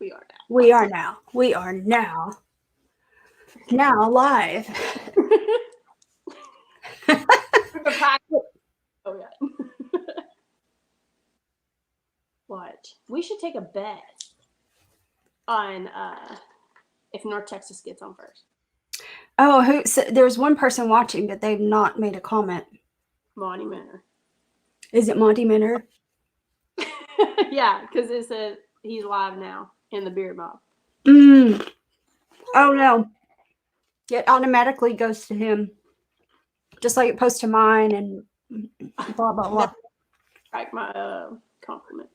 We are now. We are now. We are now. Now live. Oh yeah. What? We should take a bet on if North Texas gets on first. Oh, so there's one person watching, but they've not made a comment. Monty Minner. Is it Monty Minner? Yeah, because it said he's live now in the Beard Mob. Oh no. It automatically goes to him. Just like it posts to mine and blah blah blah. Like my compliment.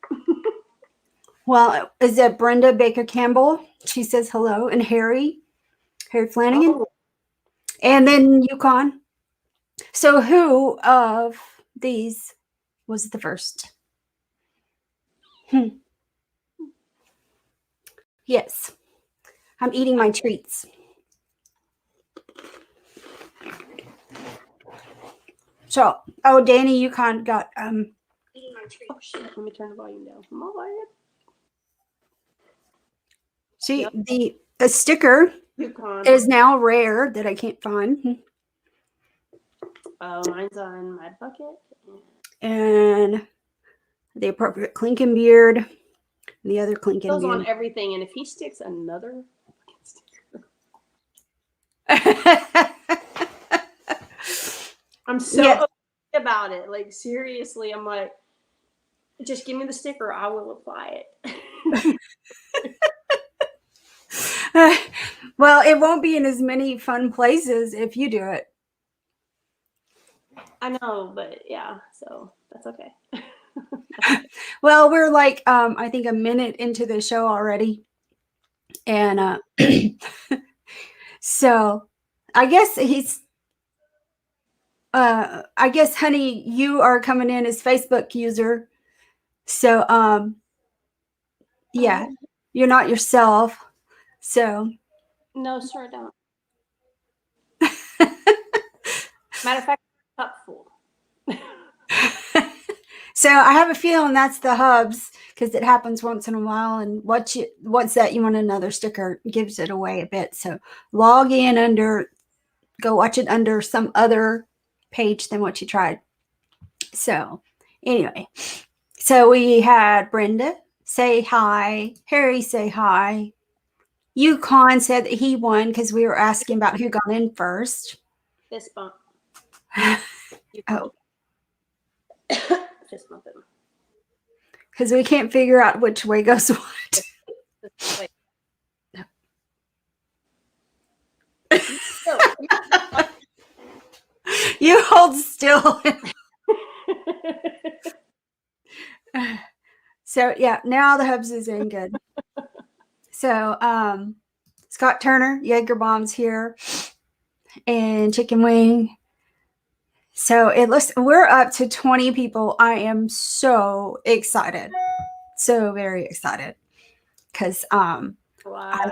Well, is it Brenda Baker Campbell? She says hello. And Harry Flanagan. Oh. And then Yukon. So who of these was the first? Yes. I'm eating my treats. So, Danny Yukon got eating my treats. Oh shit, let me turn the volume down. Come on, Wyatt. See, yep. The sticker Yukon is now rare that I can't find. Oh, mine's on my bucket. And the appropriate Clinkin beard. And the other Clinkin goes beard. On everything, and if he sticks another sticker. I'm so upset about it. Like, seriously, I'm like, just give me the sticker. I will apply it. Well, it won't be in as many fun places if you do it. I know, but yeah, so that's okay. Well, we're like, I think a minute into the show already. And so I guess I guess, honey, you are coming in as Facebook user. So, yeah, you're not yourself. So. No, sir, I don't. Matter of fact, cup full. So I have a feeling that's the hubs because it happens once in a while. And what's that? You want another sticker? Gives it away a bit. So log in go watch it under some other page than what you tried. So anyway, so we had Brenda say hi, Harry say hi. Yukon said that he won because we were asking about who got in first. Fist bump. Oh. Fist bump him. Because we can't figure out which way goes what. You hold still. So yeah, now the hubs is in good. So Scott Turner, Jaeger Bomb's here, and Chicken Wing. So we're up to 20 people. I am so excited, so very excited, because our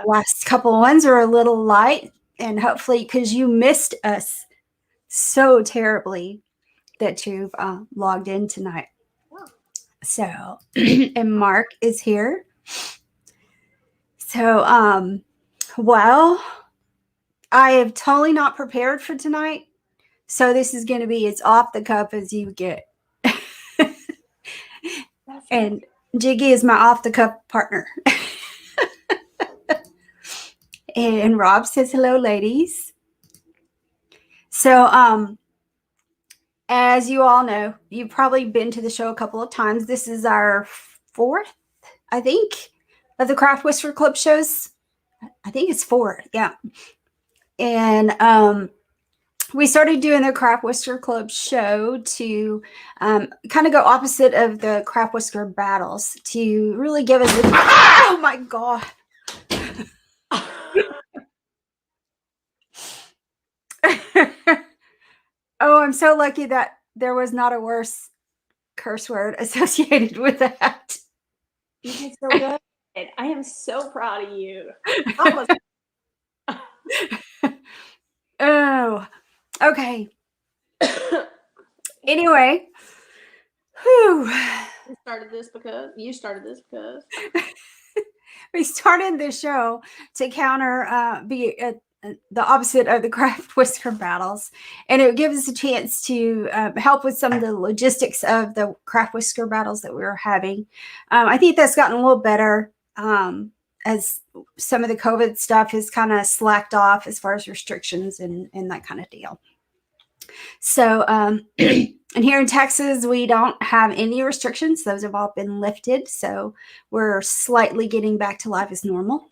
last couple of ones are a little light, and hopefully because you missed us so terribly that you've logged in tonight. So, and Mark is here. So, well, I have totally not prepared for tonight. So this is going to be as off the cuff as you get. And Jiggy is my off the cuff partner. And Rob says hello, ladies. So, as you all know, you've probably been to the show a couple of times. This is our fourth, I think, of the Craft Whisker Club shows. I think it's 4, yeah. And we started doing the Craft Whisker Club show to kind of go opposite of the Craft Whisker battles to really give us oh my God. Oh, I'm so lucky that there was not a worse curse word associated with that. You did so good. I am so proud of you. Oh, okay. Anyway, whew. You started this because we started this show to counter be the opposite of the craft whisker battles, and it gives us a chance to help with some of the logistics of the craft whisker battles that we were having. I think that's gotten a little better as some of the COVID stuff has kind of slacked off as far as restrictions and that kind of deal. So, and here in Texas, we don't have any restrictions. Those have all been lifted. So we're slightly getting back to life as normal.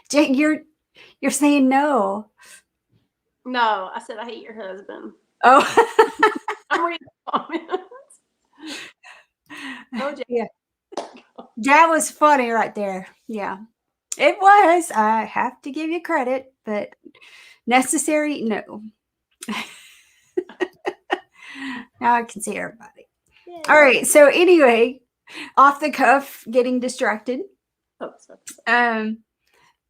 Jake, you're saying no. No, I said I hate your husband. Oh. I'm reading the comments. No, yeah. That was funny right there. Yeah, it was. I have to give you credit, but necessary, no. Now I can see everybody. Yeah. All right. So anyway, off the cuff, getting distracted. Oh, sorry.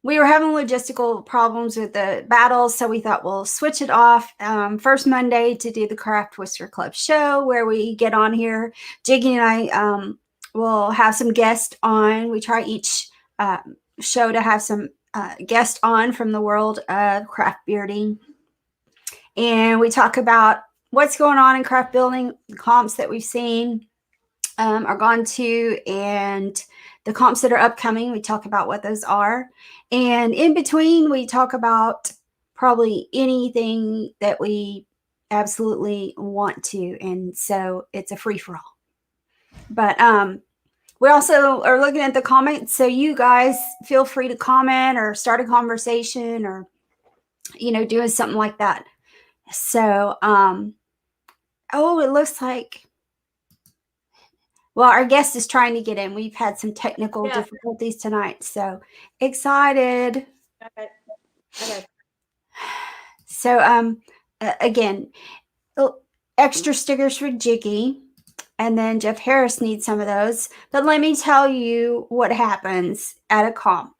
We were having logistical problems with the battles, so we thought we'll switch it off. First Monday to do the Craft Whisker Club show, where we get on here. Jiggy and I will have some guests on. We try each show to have some guests on from the world of craft bearding, and we talk about what's going on in craft building, the comps that we've seen, are gone to, and the comps that are upcoming. We talk about what those are. And in between, we talk about probably anything that we absolutely want to. And so it's a free-for-all. But we also are looking at the comments. So you guys feel free to comment or start a conversation or, doing something like that. So, oh, it looks like, well, our guest is trying to get in. We've had some technical difficulties tonight, so excited. Okay. So, again, extra stickers for Jiggy, and then Jeff Harris needs some of those. But let me tell you what happens at a comp.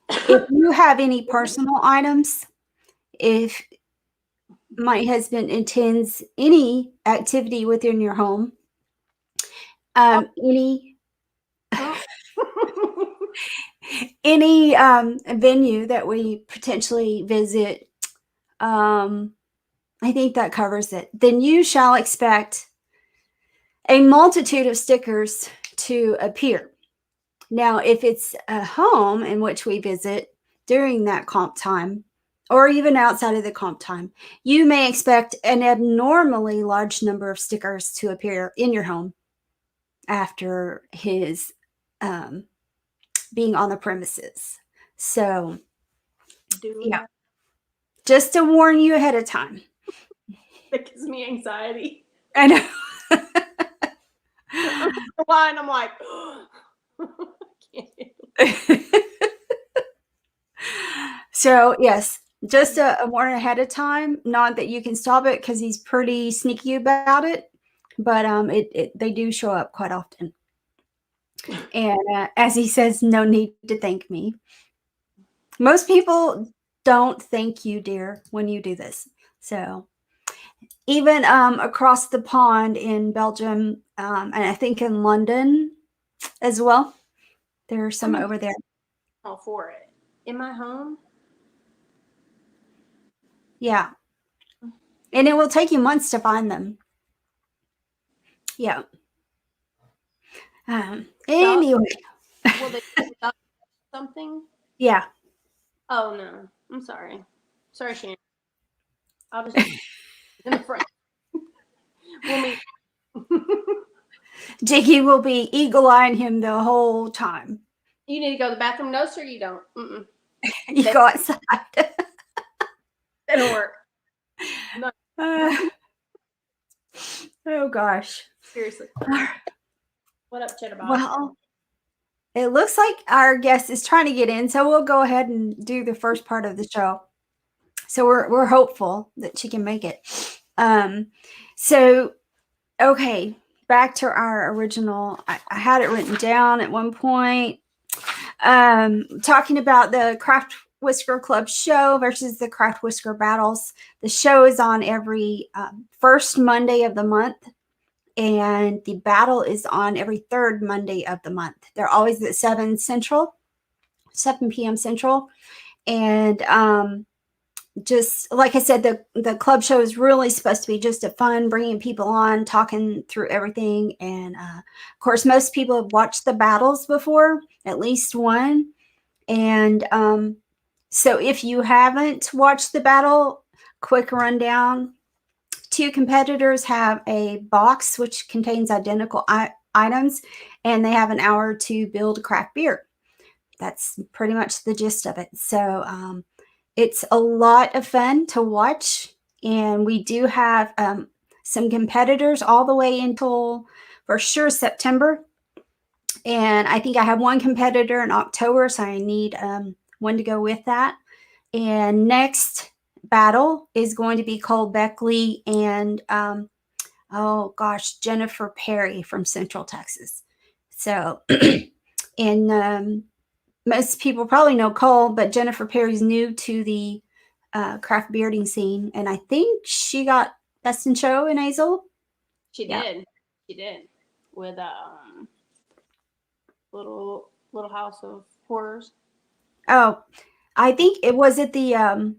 If you have any personal items, if my husband intends any activity within your home, any venue that we potentially visit, I think that covers it. Then you shall expect a multitude of stickers to appear. Now, if it's a home in which we visit during that comp time, or even outside of the comp time, you may expect an abnormally large number of stickers to appear in your home after his being on the premises. So, yeah, just to warn you ahead of time. That gives me anxiety. I know. I'm like, I can't. So, yes, just a warning ahead of time. Not that you can stop it because he's pretty sneaky about it, but they do show up quite often. And as he says, no need to thank me. Most people don't thank you, dear, when you do this. So even across the pond in Belgium, and I think in London as well, there are some over there. All for it. In my home? Yeah. And it will take you months to find them. Yeah. Anyway. Will they do something? Yeah. Oh, no. I'm sorry. Sorry, Shannon. I was just in the front. We'll meet. Jiggy will be eagle-eyeing him the whole time. You need to go to the bathroom. No, sir, you don't. Mm-mm. You go outside. That'll work. No. Oh, gosh. Seriously. What up, Cheddar Bob? Well, it looks like our guest is trying to get in, so we'll go ahead and do the first part of the show. So we're hopeful that she can make it. So, okay, back to our original. I had it written down at one point. Talking about the Craft Whisker Club show versus the Craft Whisker battles. The show is on every first Monday of the month. and the battle is on every third Monday of the month. They're always at 7 p.m. Central. And just like I said, the club show is really supposed to be just a fun, bringing people on, talking through everything. And of course, most people have watched the battles before, at least one. And so if you haven't watched the battle, quick rundown. 2 competitors have a box which contains identical items, and they have an hour to build craft beer. That's pretty much the gist of it. So it's a lot of fun to watch, and we do have some competitors all the way until, for sure, September. And I think I have one competitor in October, so I need one to go with that. And next battle is going to be Cole Beckley and Jennifer Perry from Central Texas. So, and most people probably know Cole, but Jennifer Perry's new to the craft bearding scene, and I think she got Best in Show in Azle. She did. She did with little House of Horrors. Oh, I think it was at the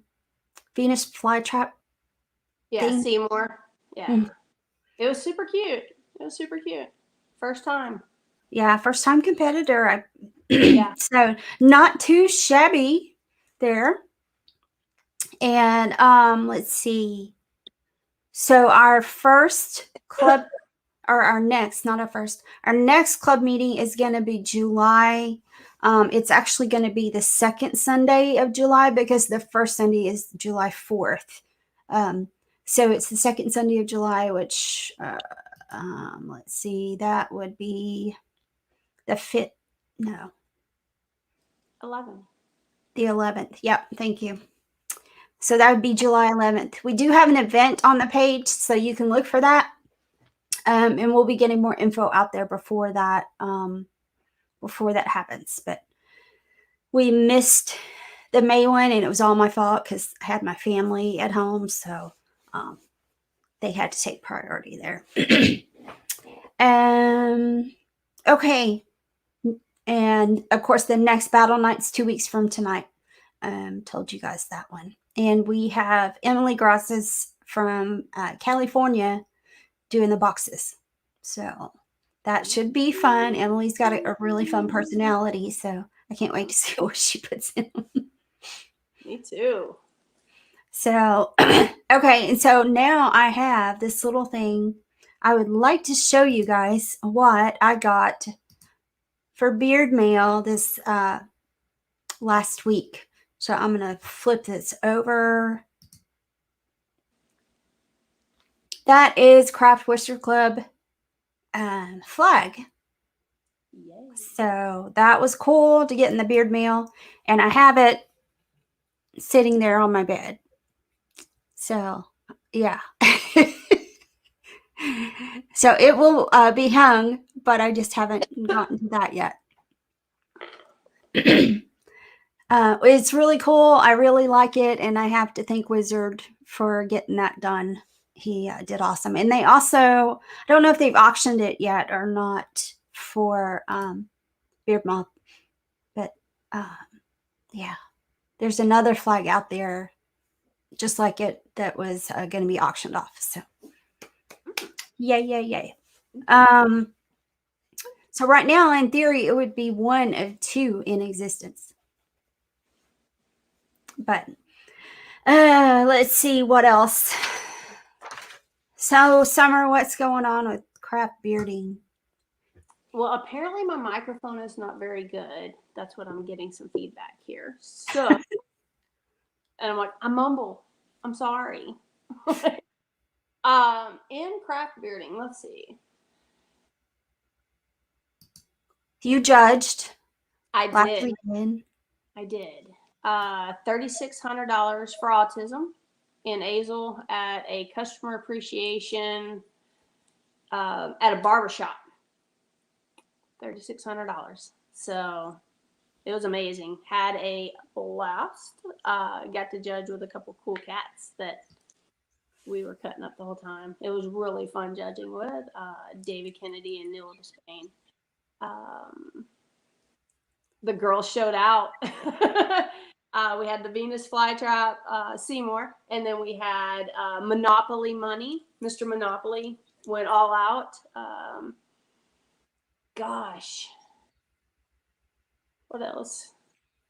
Venus flytrap. Yeah, Seymour. Yeah, It was super cute. First time. Yeah, first time competitor. Yeah. So not too shabby there. And let's see. So our first club, or our next club meeting is going to be July. It's actually going to be the second Sunday of July because the first Sunday is July 4th. So it's the second Sunday of July, which, let's see, that would be the 5th. No. 11. The 11th. Yep. Thank you. So that would be July 11th. We do have an event on the page, so you can look for that. And we'll be getting more info out there before that happens. But we missed the May one, and it was all my fault because I had my family at home, so they had to take priority there. Okay. And of course, the next battle night's 2 weeks from tonight. Told you guys that one. And we have Emily Grasses from California doing the boxes. So that should be fun. Emily's got a really fun personality, so I can't wait to see what she puts in. Me too. So, okay. And so now I have this little thing. I would like to show you guys what I got for beard mail this last week. So I'm going to flip this over. That is Craft Whisker Club flag. Yay. So that was cool to get in the beard mail. And I have it sitting there on my bed. So, yeah. So it will be hung, but I just haven't gotten to that yet. It's really cool. I really like it, and I have to thank Wizard for getting that done. He did awesome. And they also, I don't know if they've auctioned it yet or not for Beard Month, but yeah, there's another flag out there just like it that was going to be auctioned off. So yay. So right now, in theory, it would be one of 2 in existence. But let's see what else. So, Summer, what's going on with craft bearding? Well, apparently my microphone is not very good. That's what I'm getting some feedback here. So, and I'm like, I mumble. I'm sorry. In craft bearding, let's see. You judged. I last did. weekend. I did. $3,600 for autism in Azle at a customer appreciation at a barbershop. $3,600. So it was amazing. Had a blast. Got to judge with a couple cool cats that we were cutting up the whole time. It was really fun judging with David Kennedy and Neil Despain. The girls showed out. We had the Venus flytrap, Seymour, and then we had Monopoly Money. Mr. Monopoly went all out. Gosh, what else?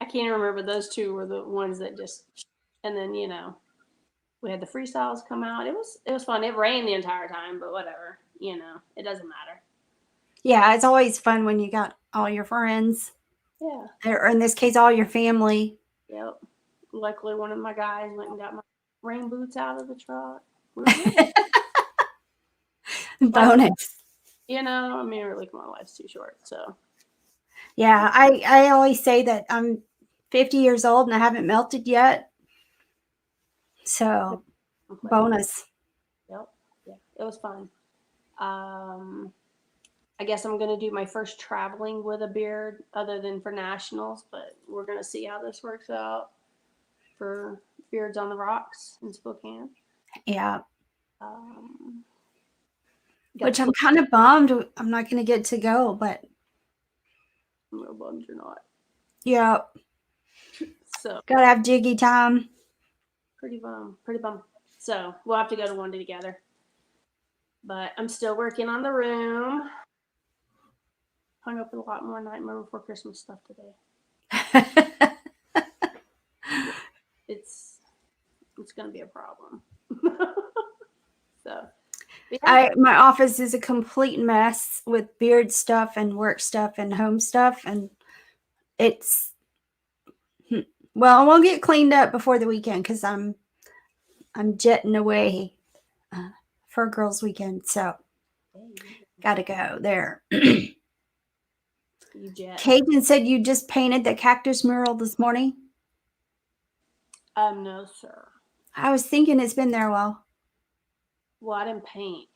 I can't even remember. Those two were the ones that just. And then we had the freestyles come out. It was fun. It rained the entire time, but whatever. It doesn't matter. Yeah, it's always fun when you got all your friends. Yeah. Or in this case, all your family. Yep. Luckily, one of my guys went and got my rain boots out of the truck. Bonus. Really, my life's too short. So. Yeah, I always say that I'm 50 years old and I haven't melted yet. So, bonus. Yep. Yeah, it was fun. I guess I'm going to do my first traveling with a beard other than for nationals, but we're going to see how this works out for Beards on the Rocks in Spokane. Yeah. Which I'm kind of bummed I'm not going to get to go, but. I'm real bummed you're not. Yeah. So. Gotta have jiggy time. Pretty bum. So we'll have to go to one together. But I'm still working on the room. Hung up with a lot more Nightmare Before Christmas stuff today. It's gonna be a problem. So yeah. My office is a complete mess with beard stuff and work stuff and home stuff, and it's we'll get cleaned up before the weekend because I'm jetting away for a girls' weekend, so gotta go there. Cajun said you just painted the cactus mural this morning. No, sir. I was thinking it's been there a while. Well, I didn't paint.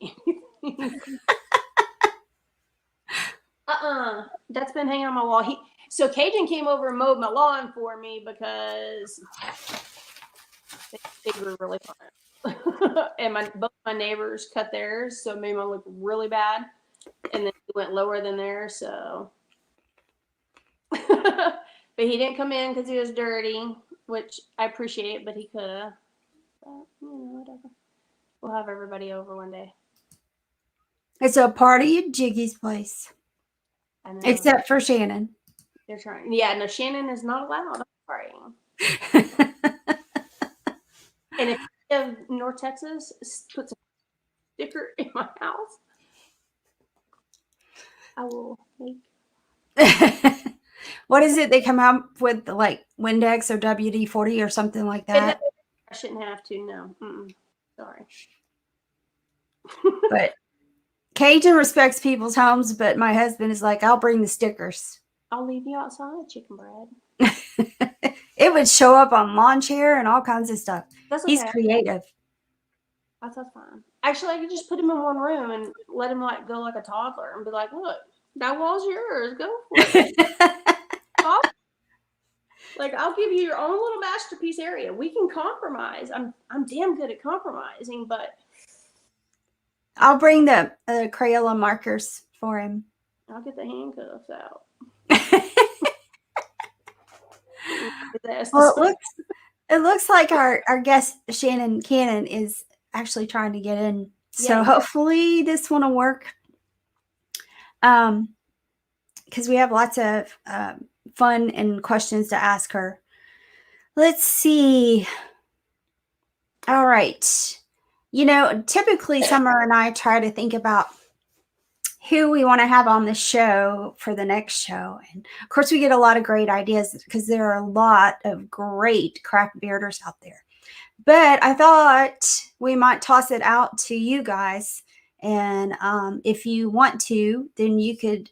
That's been hanging on my wall. So Cajun came over and mowed my lawn for me because they grew really fun. And both my neighbors cut theirs, so it made mine look really bad. And then it went lower than theirs, so. But he didn't come in because he was dirty, which I appreciate, but he could have. But, whatever. We'll have everybody over one day. It's a party at Jiggy's place. I know. Except for Shannon. They're trying. Yeah, no, Shannon is not allowed. I'm sorry. And if you have North Texas puts a sticker in my house, I will make. What is it they come out with, like Windex or WD-40 or something like that? I shouldn't have to. No. Sorry. But Cajun respects people's homes, but my husband is like, I'll bring the stickers. I'll leave you outside, chicken bread. It would show up on lawn chair and all kinds of stuff. That's okay. He's creative. That's fine. Actually, I could just put him in one room and let him go like a toddler and be like, look, that wall's yours. Go for it. I'll give you your own little masterpiece area. We can compromise. I'm damn good at compromising, but I'll bring the Crayola markers for him. I'll get the handcuffs out. Well, it looks like our guest Shannon Cannon is actually trying to get in. So hopefully this one will work. Because we have lots of fun and questions to ask her. Let's see. All right. Typically Summer and I try to think about who we want to have on the show for the next show. And of course, we get a lot of great ideas because there are a lot of great craft bearders out there. But I thought we might toss it out to you guys. And if you want to, then you could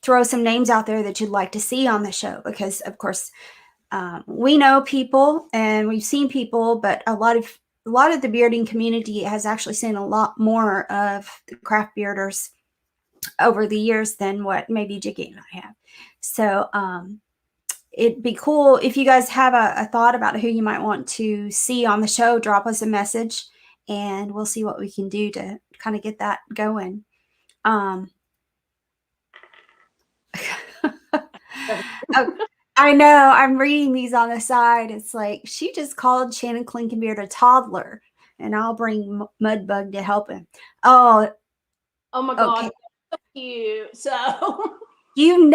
throw some names out there that you'd like to see on the show. Because, of course, we know people and we've seen people, but a lot of the bearding community has actually seen a lot more of the craft bearders over the years than what maybe Jiggy and I have. So it'd be cool if you guys have a thought about who you might want to see on the show. Drop us a message, and we'll see what we can do to kind of get that going. Oh, I know. I'm reading these on the side. It's like, she just called Shannon Klinkenbeard a toddler, and I'll bring Mudbug to help him. Oh my God. Okay. So cute.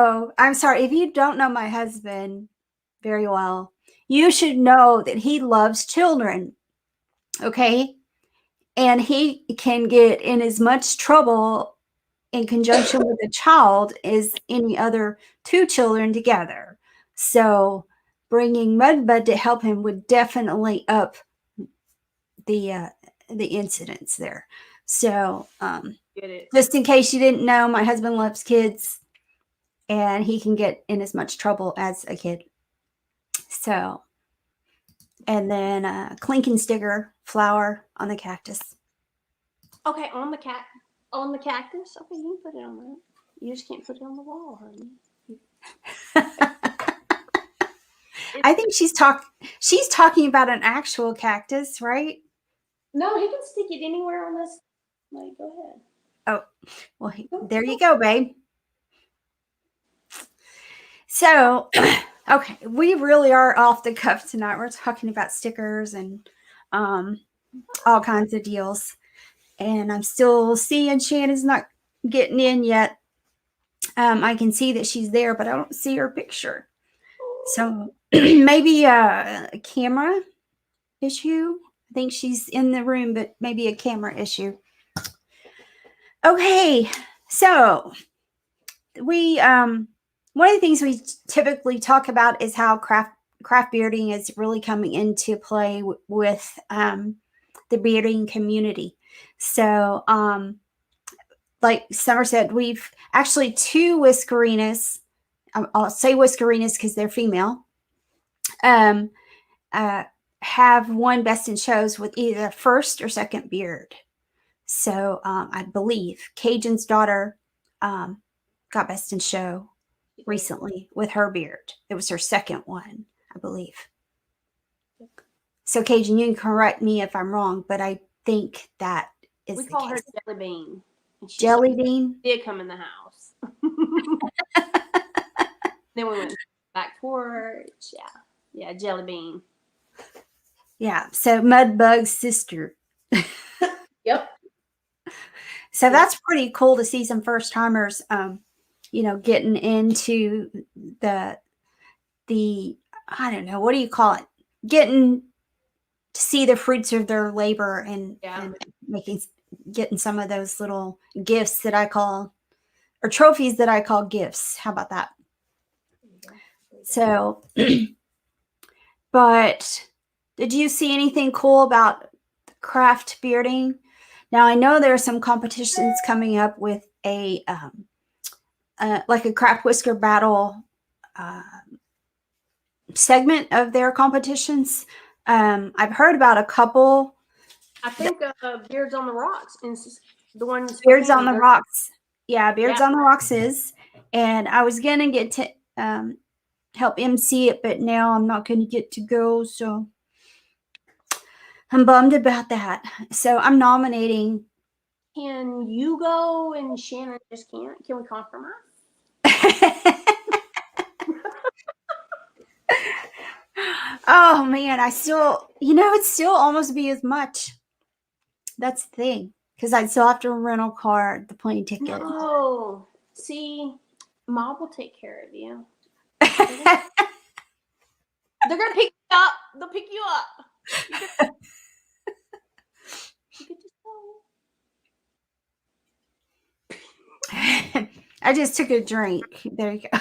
So, I'm sorry. If you don't know my husband very well, you should know that he loves children. Okay. And he can get in as much trouble in conjunction with a child as any other two children together. So bringing Mudbud to help him would definitely up the incidents there. So just in case you didn't know, my husband loves kids, and he can get in as much trouble as a kid. So, and then clinking sticker flower on the cactus. Okay, on the cactus. Okay, you can put it on that. You just can't put it on the wall, honey. I think she's talking about an actual cactus, right? No, he can stick it anywhere on this. Like, go ahead. Oh, well, there you go, babe. So, okay, we really are off the cuff tonight. We're talking about stickers and all kinds of deals. And I'm still seeing Shannon's not getting in yet. I can see that she's there, but I don't see her picture. So maybe a camera issue. I think she's in the room, but maybe a camera issue. Okay, so we one of the things we typically talk about is how craft bearding is really coming into play with the bearding community. So like Summer said, we've actually two Whiskerinas. I'll say Whiskerinas because they're female. Have won Best in Shows with either first or second beard. So I believe Cajun's daughter got Best in Show recently with her beard. It was her second one, I believe. So Cajun, you can correct me if I'm wrong, but I think that is we call her Jelly Bean. Jelly Bean did come in the house. Then we went back porch. Yeah, Jelly Bean. Yeah, so Mudbug's sister. Yep. So that's pretty cool to see some first timers, getting into the I don't know, what do you call it? Getting to see the fruits of their labor and getting some of those little gifts that I call, or trophies that I call gifts. How about that? So, but did you see anything cool about craft bearding? Now I know there are some competitions coming up with a like a craft whisker battle segment of their competitions. I've heard about a couple. I think Beards on the Rocks is the one. Beards on the Rocks. Yeah, Beards on the Rocks is. And I was going to get to help MC it, but now I'm not going to get to go. So I'm bummed about that. So I'm nominating. Can you go and Shannon just can't? Can we compromise? Oh man, I still, it'd still almost be as much. That's the thing, because I'd still have to rental car, the plane ticket. Oh, see, Mom will take care of you. They're gonna pick you up. They'll pick you up. You could just go. I just took a drink. There you go.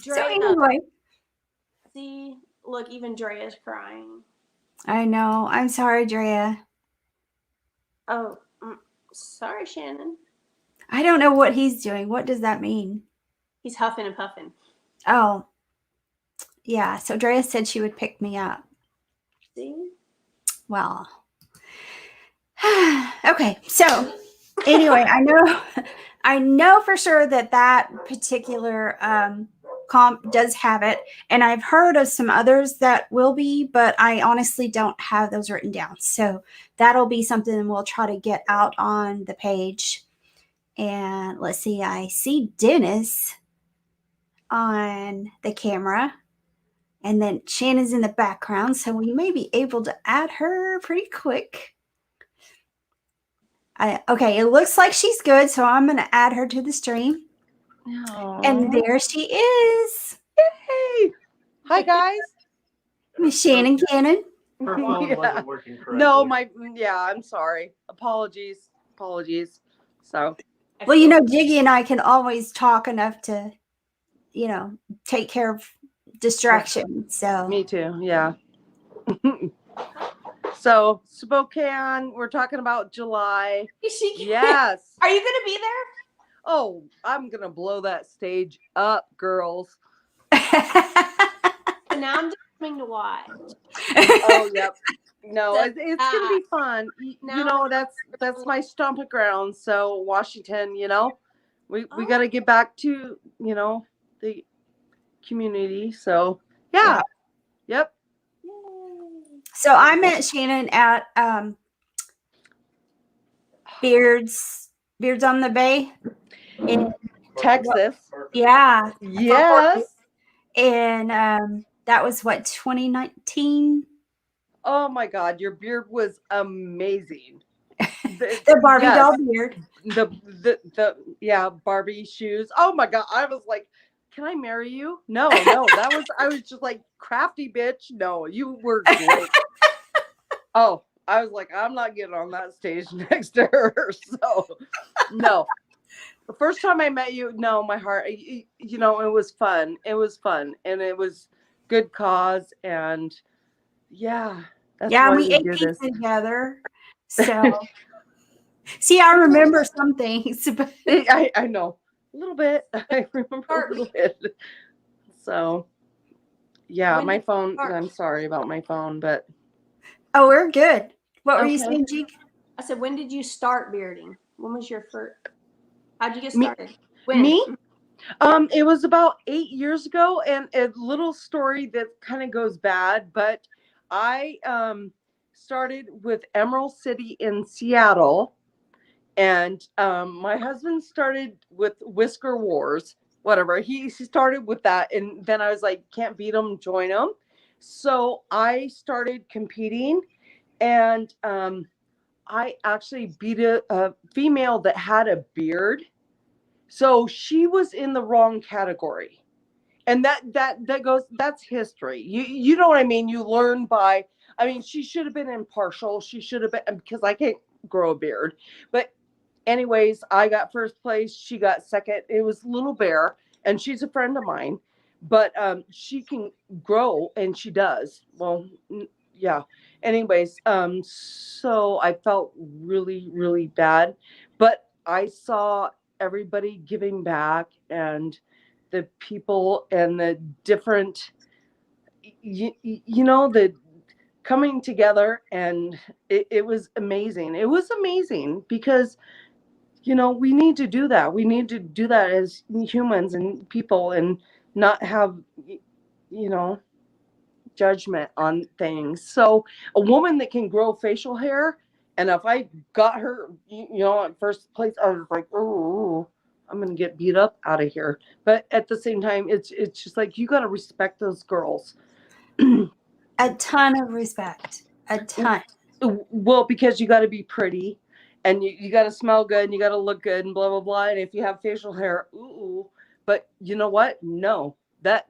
So anyway. See, look, even Drea's crying. I know. I'm sorry, Drea. Oh, sorry, Shannon. I don't know what he's doing. What does that mean? He's huffing and puffing. Oh, yeah. So Drea said she would pick me up. See? Well, okay. So anyway, I know for sure that particular comp does have it, and I've heard of some others that will be, but I honestly don't have those written down. So that'll be something we'll try to get out on the page. And let's see, I see Dennis on the camera, and then Shannon's in the background, so we may be able to add her pretty quick. Okay, it looks like she's good, so I'm going to add her to the stream. Aww. And there she is. Yay! Hi, guys. Miss Shannon Cannon. Her phone Yeah. wasn't working correctly. No, I'm sorry. Apologies. So, Well, you know, Jiggy and I can always talk enough to, you know, take care of distraction. So me too. Yeah. So, Spokane, we're talking about July. Yes. Are you going to be there? Oh, I'm going to blow that stage up, girls. And now I'm just coming to watch. Oh, yep. No, So, it's going to be fun. You now- know, that's my stomping ground. So, Washington, you know, we got to get back to, you know, the community. So, yeah. Yep. So I met Shannon at Beards on the Bay. In, Texas. yeah. Yes. And that was what, 2019? Oh my God, your beard was amazing. The Barbie Yes. doll beard. The yeah, Barbie shoes. Oh my God, I was like, can I marry you? No, I was just like, crafty bitch. No, you were great. Oh, I was like, I'm not getting on that stage next to her. So, no. The first time I met you, no, my heart, you know, it was fun. It was fun. And it was good cause. And yeah. That's Yeah, why we ate do pizza this. together. So, see, I remember some things. But I know. A little bit. I remember a little bit. So, yeah, When my did phone, start? I'm sorry about my phone, but oh, we're good. What were you Okay. saying, Jake? I said, when did you start bearding? When was your first? How'd you get Me- started? When? me? It was about 8 years ago, and a little story that kind of goes bad, but I started with Emerald City in Seattle, and my husband started with Whisker Wars, whatever. He started with that, and then I was like, can't beat him, join him. So I started competing, and I actually beat a female that had a beard. So she was in the wrong category. And that goes, that's history. You know what I mean? You learn by, I mean, she should have been impartial. She should have been, because I can't grow a beard. But anyways, I got first place. She got second. It was Little Bear, and she's a friend of mine. But she can grow, and she does. Well, yeah. Anyways, so I felt really, really bad. But I saw everybody giving back, and the people and the different, you know, the coming together, and it was amazing. It was amazing because, you know, we need to do that. We need to do that as humans and people, and not have, you know, judgment on things. So a woman that can grow facial hair, and if I got her, you know, at first place, I was like, oh, I'm gonna get beat up out of here. But at the same time, it's just like, you got to respect those girls. A ton of respect. A ton. Well, because you got to be pretty, and you got to smell good, and you got to look good, and blah blah blah. And if you have facial hair, ooh. But you know what? No, that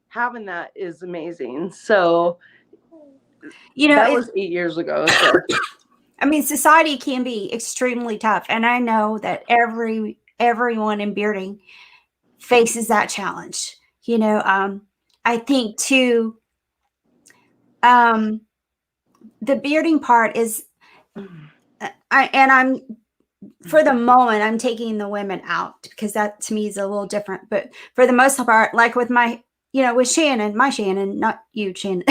having that is amazing. So You know, that was 8 years ago. So. I mean, society can be extremely tough, and I know that everyone in bearding faces that challenge. You know, I think too, the bearding part is, I'm for the moment, I'm taking the women out because that to me is a little different. But for the most part, like with my, you know, with Shannon, my Shannon, not you, Shannon.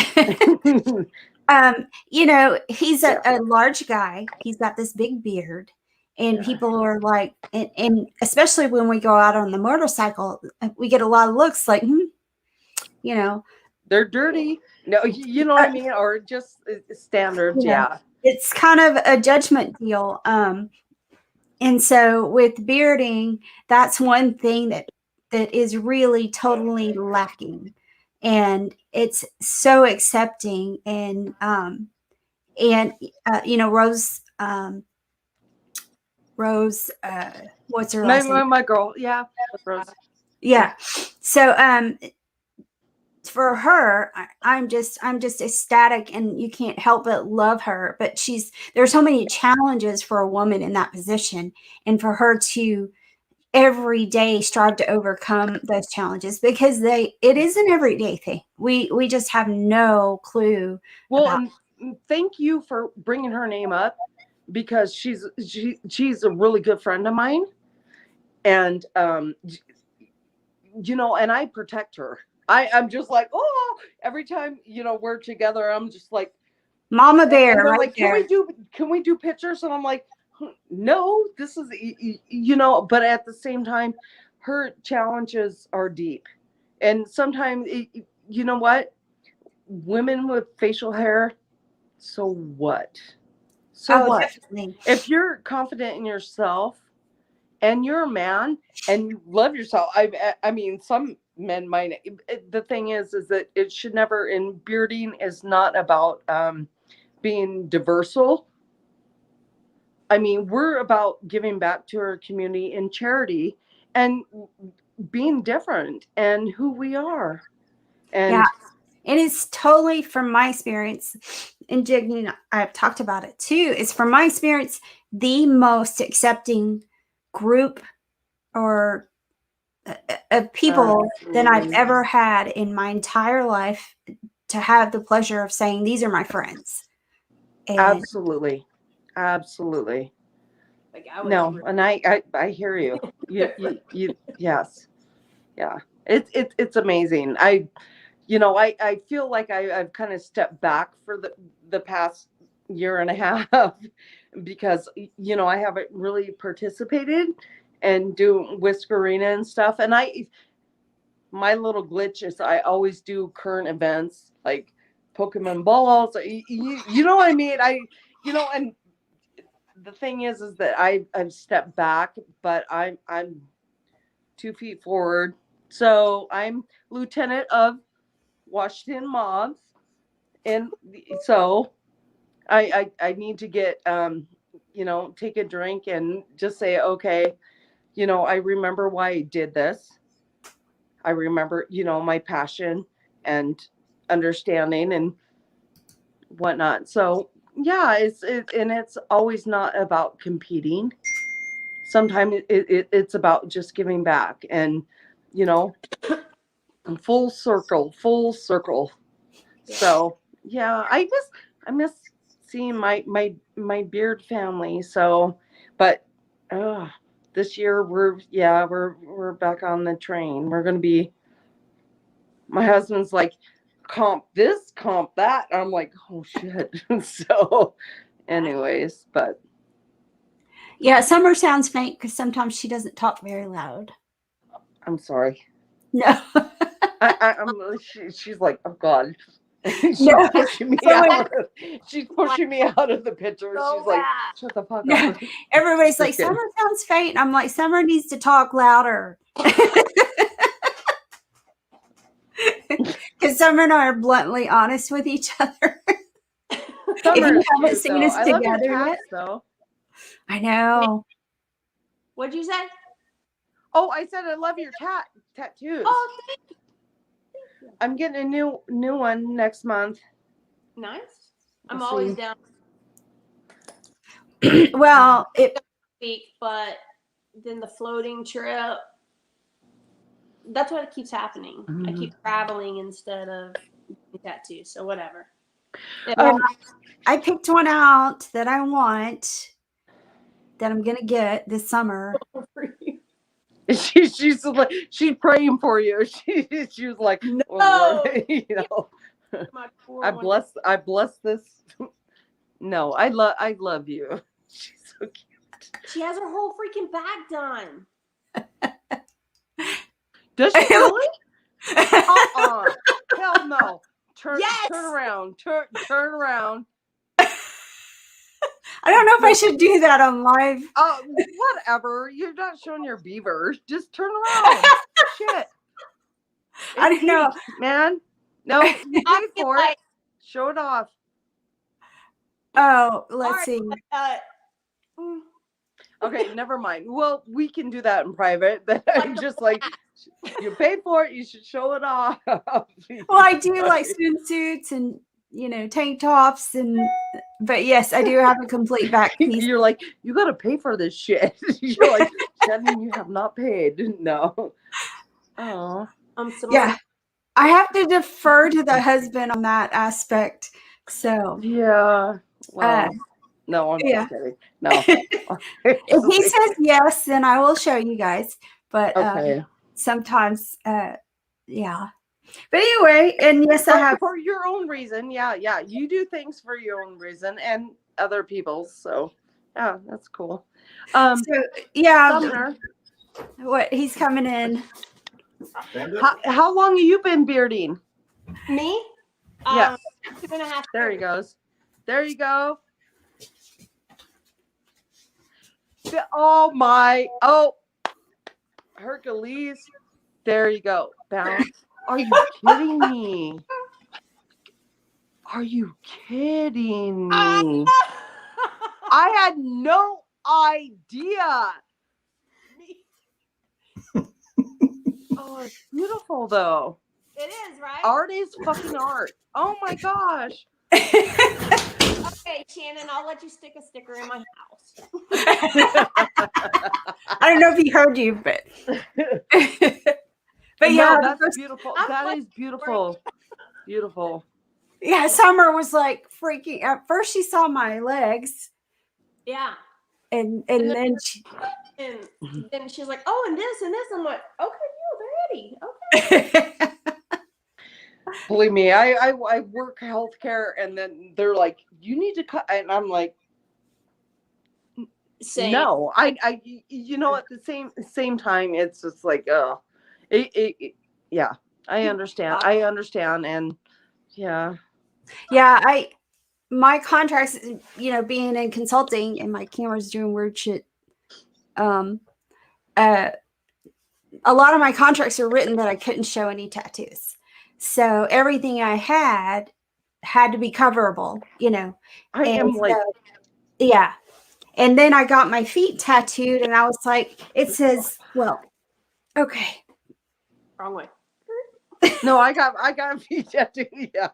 You know, he's a large guy. He's got this big beard, And people are like, and especially when we go out on the motorcycle, we get a lot of looks like, you know, they're dirty. No, you know what I mean? Or just standards. you know, Yeah. it's kind of a judgment deal. And so with bearding, that's one thing that is really totally lacking. And it's so accepting. And you know, Rose, what's her last name? My girl. Yeah. Rose. Yeah. So for her, I'm just ecstatic, and you can't help but love her. But there's so many challenges for a woman in that position, and for her to every day strive to overcome those challenges, because it is an everyday thing. We just have no clue. Well, about. and thank you for bringing her name up, because she's a really good friend of mine, and you know, and I protect her. I'm just like, oh, every time, you know, we're together, I'm just like, Mama bear, and they're right like, there. can we do pictures? And I'm like, no, this is, you know, but at the same time, her challenges are deep. And sometimes, you know what? Women with facial hair, so what? So what? Definitely. If you're confident in yourself and you're a man and you love yourself, I mean, some men might. The thing is that it should never. In bearding is not about being diversal. I mean, we're about giving back to our community in charity and being different and who we are. And yeah, it is totally from my experience. And Jiggy, I've talked about it too. It's from my experience the most accepting group or of people that I've ever had in my entire life, to have the pleasure of saying these are my friends. And absolutely. Like No, and I hear you. You yes. Yeah. It's amazing. You know, I feel like I've kind of stepped back for the past year and a half because, you know, I haven't really participated and do Whisker Arena and stuff. And my little glitch is I always do current events like Pokemon balls. You know what I mean? You know, and the thing is that I've stepped back, but I'm 2 feet forward. So I'm lieutenant of Washington Mobs, and so I need to get you know, take a drink and just say, okay, you know, I remember why I did this. I remember, you know, my passion and understanding and whatnot. So yeah, and it's always not about competing. Sometimes it's about just giving back, and you know, full circle. So yeah, I miss seeing my beard family. So, but this year we're back on the train. We're gonna be. My husband's like, comp this, comp that. I'm like, oh shit. So, anyways, but yeah, Summer sounds faint because sometimes she doesn't talk very loud. I'm sorry. No. She's like, oh God. She's No. pushing me out. She's pushing me out of the picture. She's like, shut the fuck No. up. Everybody's like, Just kidding. Summer sounds faint. I'm like, Summer needs to talk louder. Because Summer and I are bluntly honest with each other. If you haven't seen us together yet. Though. I know. What'd you say? Oh, I said I love your tattoos. Oh, thank you. I'm getting a new one next month. Nice. I'm We'll always see. down Well, to speak, but then the floating trip. That's what keeps happening. Mm-hmm. I keep traveling instead of tattoos. So whatever. I picked one out that I want, that I'm gonna get this summer. She's like, she's praying for you. She was like, no, oh, Lord, you know, I bless this. No, I love you. She's so cute. She has her whole freaking back done. Does she really? Hell no. Turn around. Turn around. I don't know if I should do that on live. Whatever. You're not showing your beaver. Just turn around. Shit. I don't know, man. No, you pay for it. Show it off. Oh, let's see. Okay, never mind. Well, we can do that in private. But I'm just like, you pay for it, you should show it off. Well, I do like swimsuits and tank tops but yes, I do have a complete back piece. You're like, you gotta pay for this shit. You're like, Shannon, you have not paid. No. Oh. Yeah. I have to defer to the husband on that aspect. So yeah. Well, no, I'm just kidding. No. If he says yes, then I will show you guys. But sometimes yeah. But anyway, and yes, I have for your own reason. Yeah. You do things for your own reason and other people's. So yeah, that's cool. So yeah, Sumner, what he's coming in. How long have you been bearding? Me? Yes. 2.5 There he goes. There you go. Oh, Hercules. There you go. Bounce. Are you kidding me? Are you kidding me? I had no idea. Oh, it's beautiful though. It is, right? Art is fucking art. Oh my gosh. Okay, Shannon, I'll let you stick a sticker in my house. I don't know if he heard you, but yeah, that's beautiful. That is beautiful. Beautiful. Yeah, Summer was like freaking. At first, she saw my legs. Yeah. And then she's like, "Oh, and this and this." I'm like, "Okay, you're ready." Okay. Believe me, I work healthcare, and then they're like, "You need to cut," and I'm like, Same. "No, I at the same time, it's just like, yeah, I understand, and yeah, my contracts, being in consulting and my camera's doing weird shit. A lot of my contracts are written that I couldn't show any tattoos. So everything I had to be coverable, yeah. And then I got my feet tattooed and I was like, it says, well, okay. Wrong way. No, I got feet tattooed. Yeah.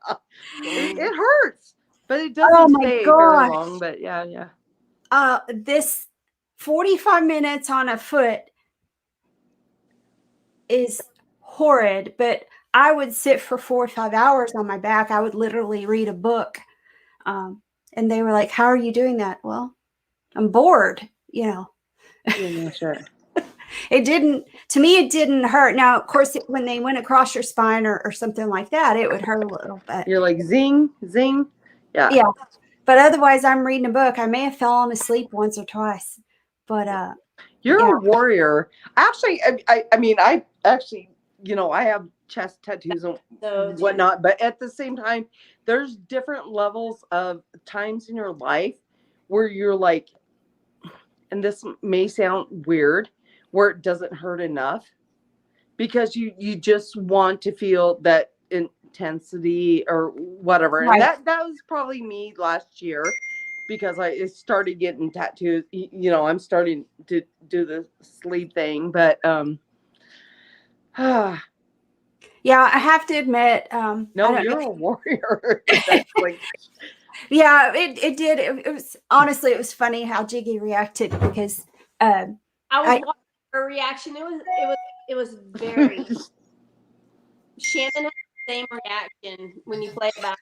It hurts, but it doesn't stay very long. But yeah. This 45 minutes on a foot is horrid, but I would sit for 4 or 5 hours on my back. I would literally read a book. And they were like, "How are you doing that?" Well, I'm bored, Yeah, sure. It didn't hurt. Now, of course, when they went across your spine or something like that, it would hurt a little bit. You're like, zing, zing. Yeah. Yeah. But otherwise, I'm reading a book. I may have fallen asleep once or twice, but you're a warrior. Actually, I mean, I actually, I have chest tattoos and whatnot, but at the same time, there's different levels of times in your life where you're like, and this may sound weird, where it doesn't hurt enough because you just want to feel that intensity or whatever. Right. And that was probably me last year because I started getting tattoos. I'm starting to do the sleeve thing, but yeah, I have to admit, no, you're a warrior. Like, yeah, it did. It was honestly, it was funny how Jiggy reacted because I was watching her reaction. It was very. Shannon had the same reaction when you play back.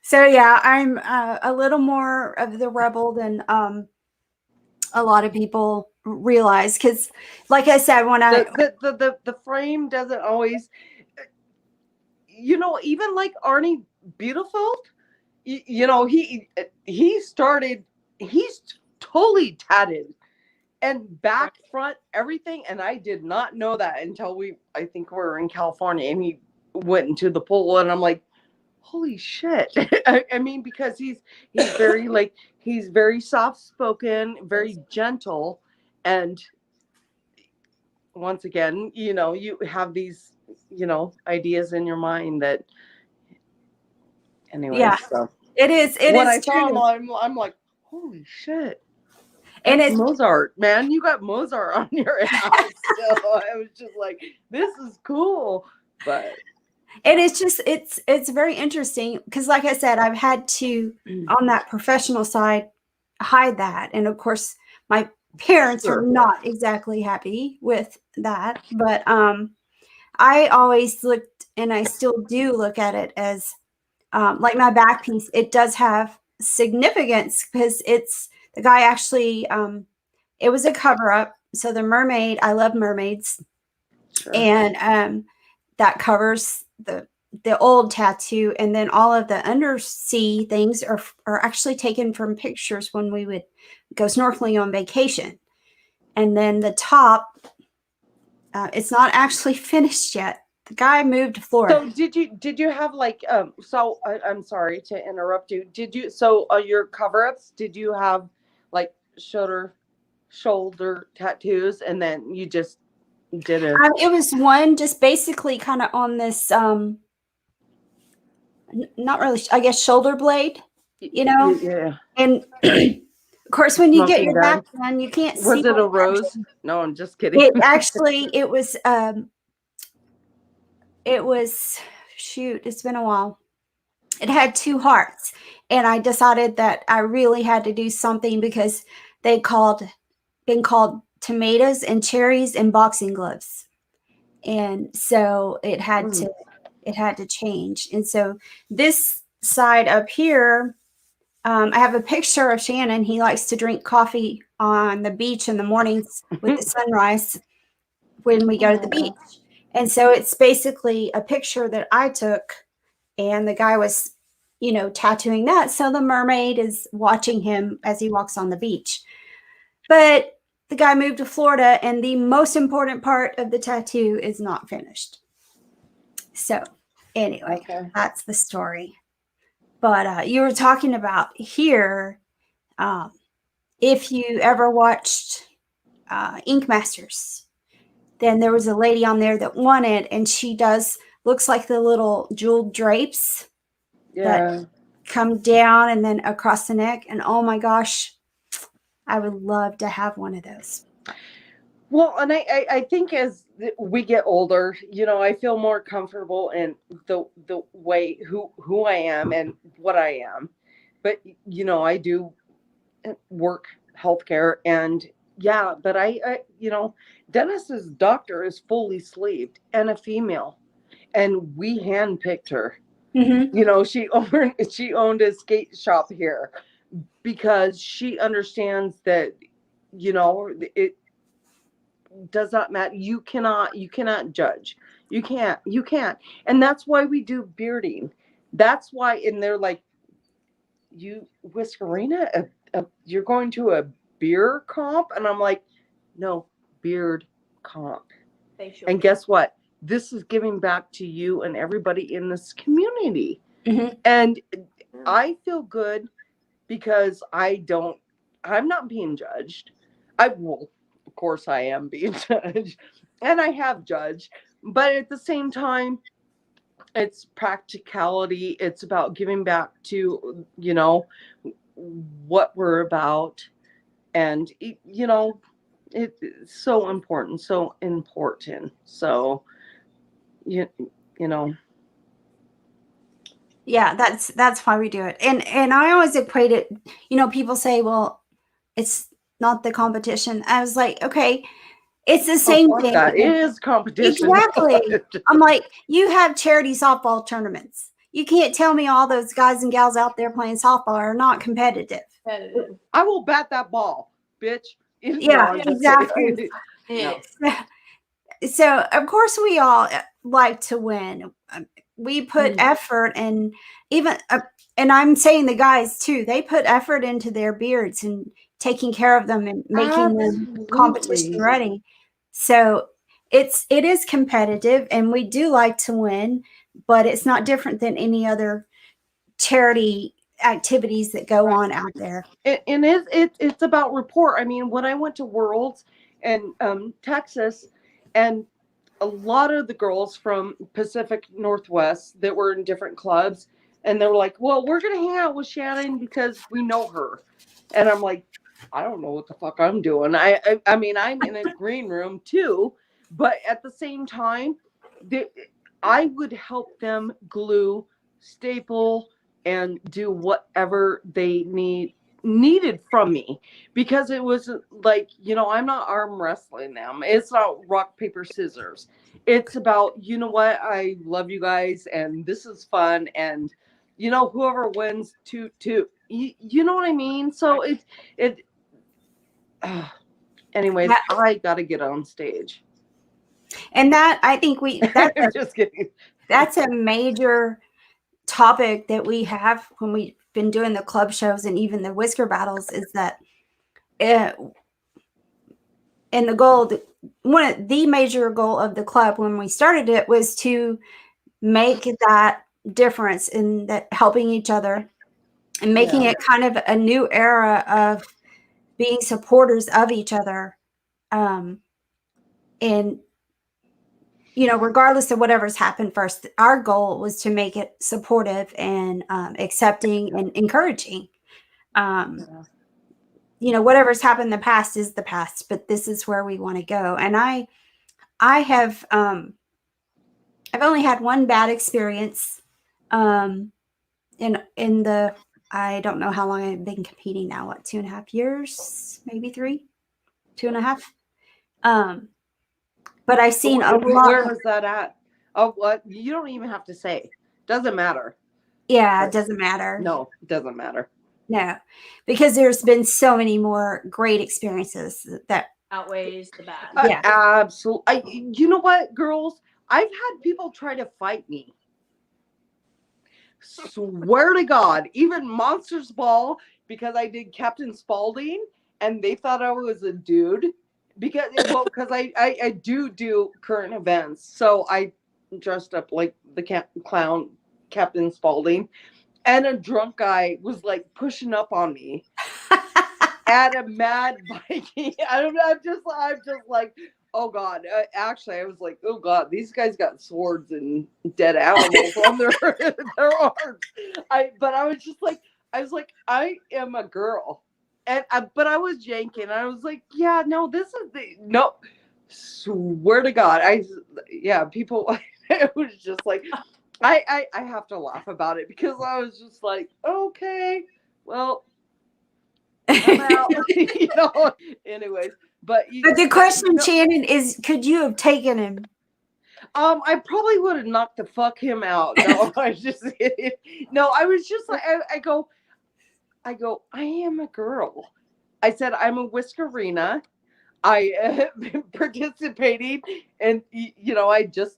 So yeah, I'm a little more of the rebel than a lot of people realize, because like I said, when the frame doesn't always, you know, even like Arnie Beautiful, you know, he started, he's totally tatted and back, front, everything. And I did not know that until I think we were in California and he went into the pool and I'm like, holy shit. I mean, because he's very like, he's very soft spoken, very gentle. And once again, you know, you have these, you know, ideas in your mind that anyway. Yeah, So it is. when I True. saw him, I'm like, holy shit. And That's it's Mozart, man. You got Mozart on your house. So I was just like, this is cool. But and it's just it's very interesting because, like I said, I've had to on that professional side hide that, and of course, my parents are Sure. not exactly happy with that. But I always looked, and I still do look at it as like my back piece. It does have significance because it's the guy actually. It was a cover up. So the mermaid, I love mermaids, Sure. and that covers the old tattoo, and then all of the undersea things are actually taken from pictures when we would go snorkeling on vacation. And then the top, it's not actually finished yet. The guy moved to Florida. So did you have like so I'm sorry to interrupt you. Did you so your cover ups, did you have like shoulder tattoos and then you just did it? It was one just basically kind of on this not really, I guess, shoulder blade, you know. Yeah. And of course, when you get Smoking your gun. back done, you can't see. Was it a what rose? No, I'm just kidding. it was shoot, it's been a while. It had 2 hearts, and I decided that I really had to do something because they been called tomatoes and cherries and boxing gloves, and so it had to change. And so this side up here, I have a picture of Shannon. He likes to drink coffee on the beach in the mornings with the sunrise when we go to the beach. And so it's basically a picture that I took, and the guy was, you know, tattooing that. So the mermaid is watching him as he walks on the beach. But the guy moved to Florida, and the most important part of the tattoo is not finished. So anyway, That's the story. But you were talking about here, if you ever watched Ink Masters, then there was a lady on there that won it, and she looks like the little jeweled drapes that come down and then across the neck. And oh my gosh, I would love to have one of those. Well, and I think as we get older, you know, I feel more comfortable in the way who I am and what I am. But you know, I do work healthcare, and yeah, but I you know, Dennis's doctor is fully sleeved and a female, and we handpicked her. Mm-hmm. You know, she owned a skate shop here because she understands that, you know, it does not matter. You cannot judge. You can't. And that's why we do bearding. That's why, and they're like, you, Whiskerina, you're going to a beer comp? And I'm like, no, beard comp. Facial. And guess what? This is giving back to you and everybody in this community. Mm-hmm. And I feel good because I'm not being judged. Of course I am being judged, and I have judged, but at the same time, it's practicality. It's about giving back to, you know, what we're about. And, you know, it's so important. So, you know. Yeah, that's why we do it. And I always equate it, you know, people say, well, it's not the competition. I was like, okay, it's the same thing. That is competition. Exactly. I'm like, you have charity softball tournaments. You can't tell me all those guys and gals out there playing softball are not competitive. I will bat that ball, bitch. Yeah, exactly. No. So of course we all like to win. we put effort, and even and I'm saying the guys too, they put effort into their beards and taking care of them and making them competition Absolutely. ready. So it is competitive, and we do like to win, but it's not different than any other charity activities that go on out there. And it's about rapport. I mean, when I went to Worlds in Texas, and a lot of the girls from Pacific Northwest that were in different clubs, and they were like, well, we're going to hang out with Shannon because we know her. And I'm like, I don't know what the fuck I'm doing. I mean, I'm in a green room too, but at the same time, I would help them glue, staple, and do whatever they needed from me, because it was like, I'm not arm wrestling them. It's not rock paper scissors. It's about, what, I love you guys and this is fun, and whoever wins to you know what I mean. So anyways, I gotta get on stage. And that, I think I'm just kidding. That's a major topic that we have when we've been doing the club shows and even the Whisker battles, is that and the goal, one of the major goal of the club when we started it was to make that difference in that, helping each other and making it kind of a new era of being supporters of each other. And regardless of whatever's happened first, our goal was to make it supportive and accepting and encouraging. Whatever's happened in the past is the past, but this is where we want to go. And I have, I've only had one bad experience in the, I don't know how long I've been competing now, what, 2.5 years, maybe 3, 2.5. But I've seen a lot. Where was that at? Oh, what? You don't even have to say. Doesn't matter. Yeah, it doesn't matter. No, it doesn't matter. No, because there's been so many more great experiences that outweighs the bad. Yeah. Absolutely. You know what, girls? I've had people try to fight me. Swear to God, even Monsters Ball, because I did Captain Spaulding, and they thought I was a dude. Because I do current events, so I dressed up like the clown Captain Spaulding, and a drunk guy was like pushing up on me at a mad Viking. I'm just like, oh God. Actually, I was like, oh God, these guys got swords and dead animals on their arms. But I was just like, I am a girl. And but I was janking. I was like, yeah, no, this is no. Swear to God, people. It was just like, I have to laugh about it, because I was just like, okay, well, I'm out. Anyways, but the question, Shannon, is, could you have taken him? I probably would have knocked the fuck him out. No, I was just kidding. No, I was just like, I go, I am a girl. I said, I'm a Whiskerina. I am participating, and I just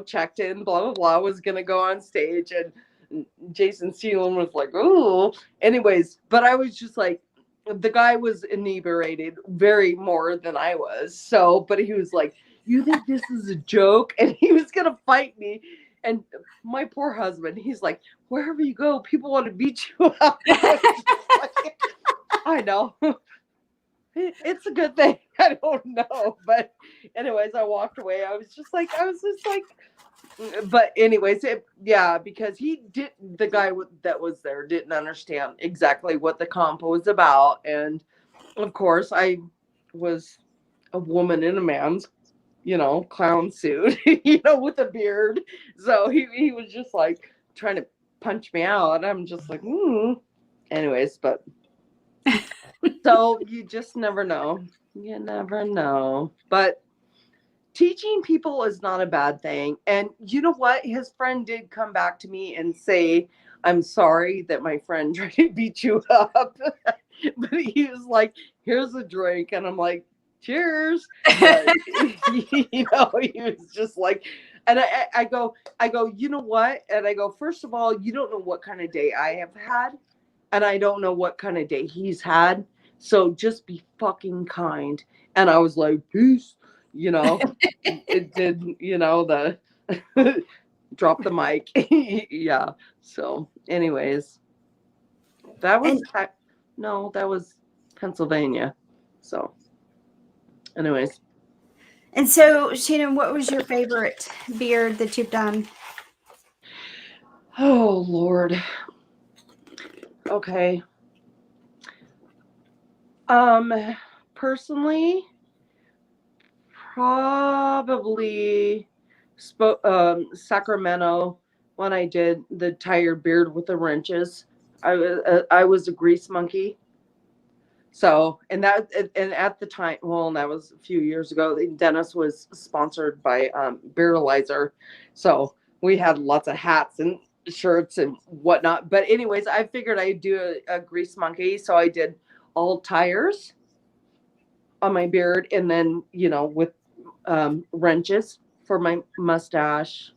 checked in, blah blah blah, was gonna go on stage, and Jason Seelan was like, "Ooh." Anyways, but I was just like, the guy was inebriated very more than I was. So, but he was like, "You think this is a joke?" And he was gonna fight me. And my poor husband, he's like, wherever you go, people want to beat you up. I know. It's a good thing. I don't know. But anyways, I walked away. I was just like, but anyways, because the guy that was there didn't understand exactly what the comp was about. And of course, I was a woman in a man's clown suit, with a beard. So he was just like trying to punch me out. And I'm just like, anyways, but so you just never know. You never know. But teaching people is not a bad thing. And you know what? His friend did come back to me and say, I'm sorry that my friend tried to beat you up. But he was like, here's a drink. And I'm like, cheers. But, he was just like, And I go, you know what? And I go, first of all, you don't know what kind of day I have had. And I don't know what kind of day he's had. So just be fucking kind. And I was like, peace. It did, the drop the mic. Yeah. So, anyways, that was, no, that was Pennsylvania. So, anyways. And so, Shannon, what was your favorite beard that you've done? Oh, Lord. Okay. Personally, probably Sacramento when I did the tired beard with the wrenches. I was a grease monkey. So, and at the time, well, that was a few years ago. Dennis was sponsored by Beardalizer, so we had lots of hats and shirts and whatnot. But anyways, I figured I'd do a grease monkey, so I did all tires on my beard, and then with wrenches for my mustache,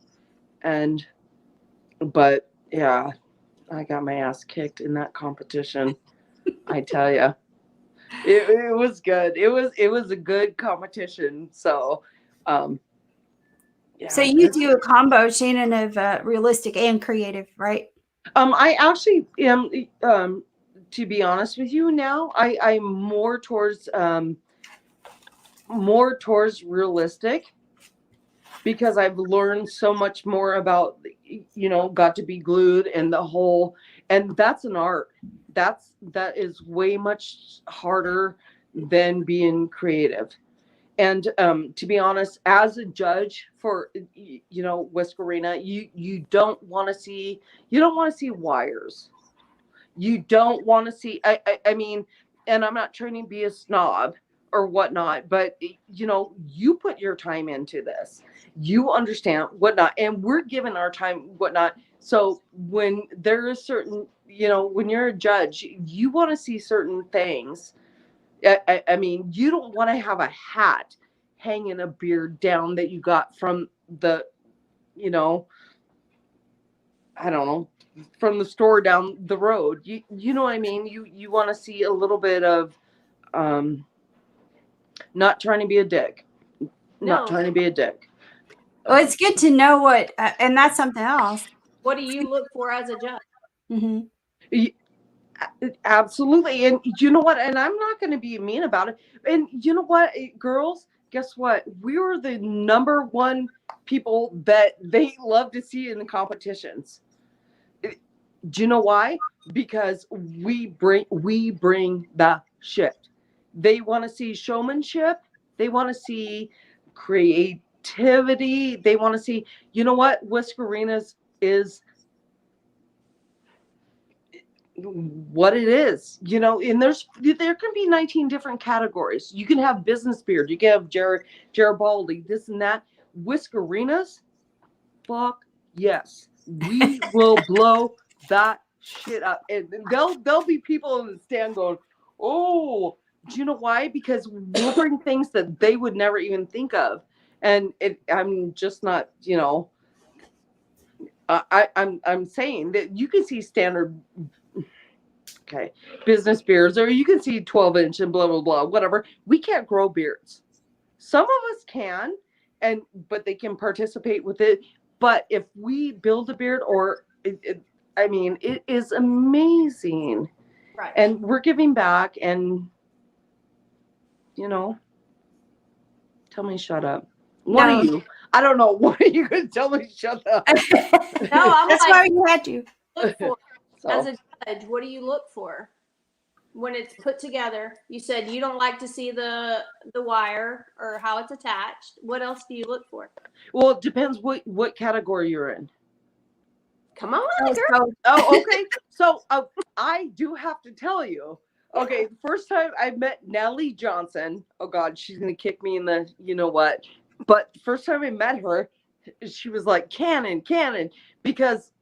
but yeah, I got my ass kicked in that competition. I tell you. It was good. It was a good competition. So, yeah. So you do a combo, Shannon, of realistic and creative, right? I actually am. To be honest with you, now I'm more towards realistic because I've learned so much more about got to be glued and the whole, and that's an art. That is way much harder than being creative. And to be honest, as a judge for Whiskerina, you don't want to see wires. You don't want to see. I mean, and I'm not trying to be a snob or whatnot, but you put your time into this. You understand whatnot, and we're given our time whatnot. So when there is certain, when you're a judge, you want to see certain things. I mean, you don't want to have a hat hanging a beard down that you got from the, I don't know, from the store down the road. You know what I mean? You want to see a little bit of, not trying to be a dick. Not trying to be a dick. Well, it's good to know what, and that's something else. What do you look for as a judge? Mm-hmm. Absolutely. And you know what? And I'm not going to be mean about it. And you know what, girls, guess what? We were the number one people that they love to see in the competitions. Do you know why? Because we bring the shit. They want to see showmanship. They want to see creativity. They want to see, you know what? Whiskerina's is what it is, and there can be 19 different categories. You can have business beard, you can have Garibaldi, this and that. Whiskerinas, fuck yes, we will blow that shit up, and there'll be people in the stand going, oh, do you know why? Because we'll bring things that they would never even think of, and I'm just not, I'm saying that you can see standard business beards, or you can see 12-inch and blah blah blah, whatever. We can't grow beards. Some of us can, but they can participate with it. But if we build a beard, or I mean, it is amazing, Right? And we're giving back, and tell me shut up. What are you? I don't know. What are you going to tell me? Shut up. No, I'm That's why you had to. look for So, as a judge. What do you look for when it's put together? You said you don't like to see the wire or how it's attached. What else do you look for? well, it depends what category you're in. Come on, girl. Oh, okay. So I do have to tell you. Okay, the first time I met Nellie Johnson. Oh God, she's gonna kick me in the you know what. But the first time I met her, she was like Cannon, because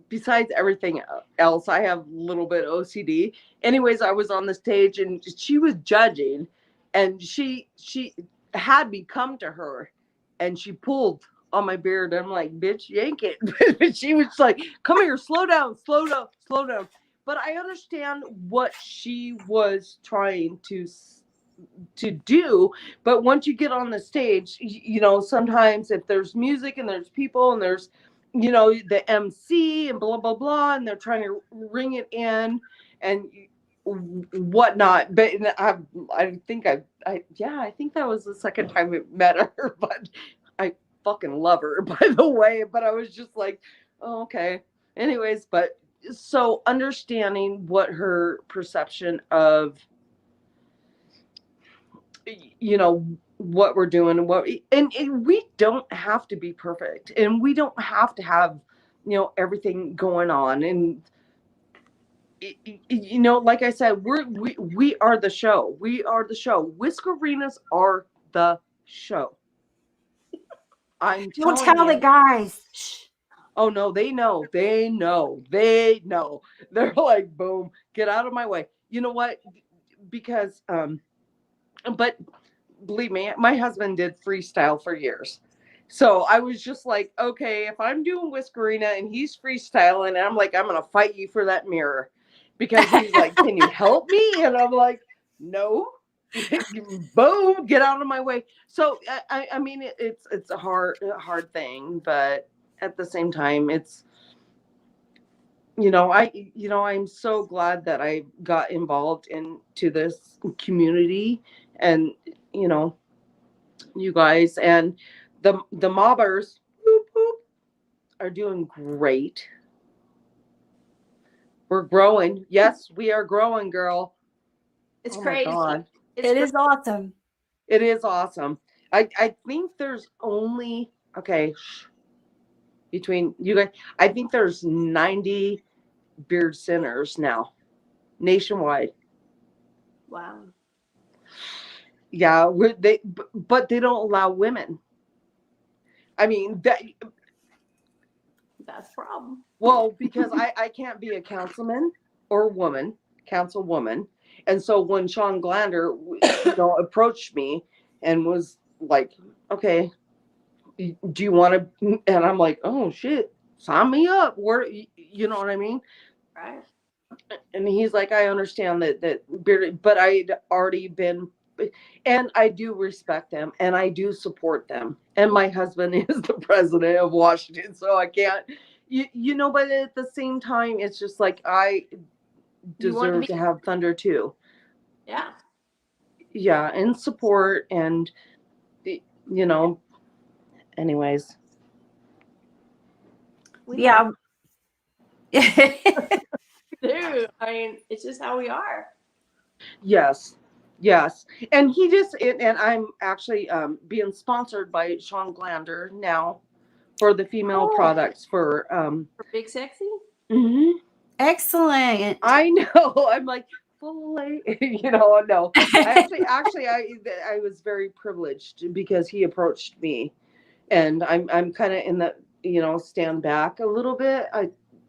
besides everything else, I have a little bit OCD. Anyways, I was on the stage and she was judging, and she had me come to her and she pulled on my beard. I'm like, bitch, yank it. But she was like, come here, slow down, slow down, slow down. But I understand what she was trying to do. But once you get on the stage, you know, sometimes if there's music and there's people and there's, you know, the MC and blah blah blah, and they're trying to ring it in and whatnot. But I think I think that was the second time we met her. But I fucking love her, by the way. But I was just like, oh, okay. Anyways, but so understanding what her perception of, you know, what we're doing and and we don't have to be perfect, and we don't have to have, you know, everything going on. And you know, like I said, we are the show. We are the show. Whiskerinas are the show. I'm Don't telling tell the you. guys. Shh. Oh no, they know. They know. They know. They're like, boom, get out of my way. You know what? Because but believe me, my husband did freestyle for years. So I was just like, okay, if I'm doing Whiskerina and he's freestyling, and I'm like, I'm gonna fight you for that mirror. Because he's like, can you help me? And I'm like, no. Boom, get out of my way. So I mean, it's a hard thing, but at the same time, it's, you know, I'm so glad that I got involved into this community. And you know, you guys and the mobbers, whoop, whoop, are doing great. We're growing. Yes, we are growing, girl. It's Oh crazy. my God. It is awesome. It is awesome. I think there's only, okay, between you guys, I think there's 90 beard centers now nationwide. Wow. Yeah, but they don't allow women. I mean, That's a problem. well, because I can't be a councilman or councilwoman. And so when Sean Glander, you know, approached me and was like, okay, do you want to? And I'm like, oh shit, sign me up. Where, you know what I mean? Right. And he's like, I understand but I'd already been, and I do respect them and I do support them. And my husband is the president of Washington, so I can't, you know, but at the same time, it's just like, I deserve to have thunder too. Yeah. Yeah, and support and, you know, anyways. Yeah. Dude, I mean, it's just how we are. Yes. And he just, and I'm actually being sponsored by Sean Glander now for the female products for Big Sexy. mhm. Excellent. I know. I'm like, fully, you know, no. I was very privileged because he approached me, and I'm kind of in the, you know, stand back a little bit.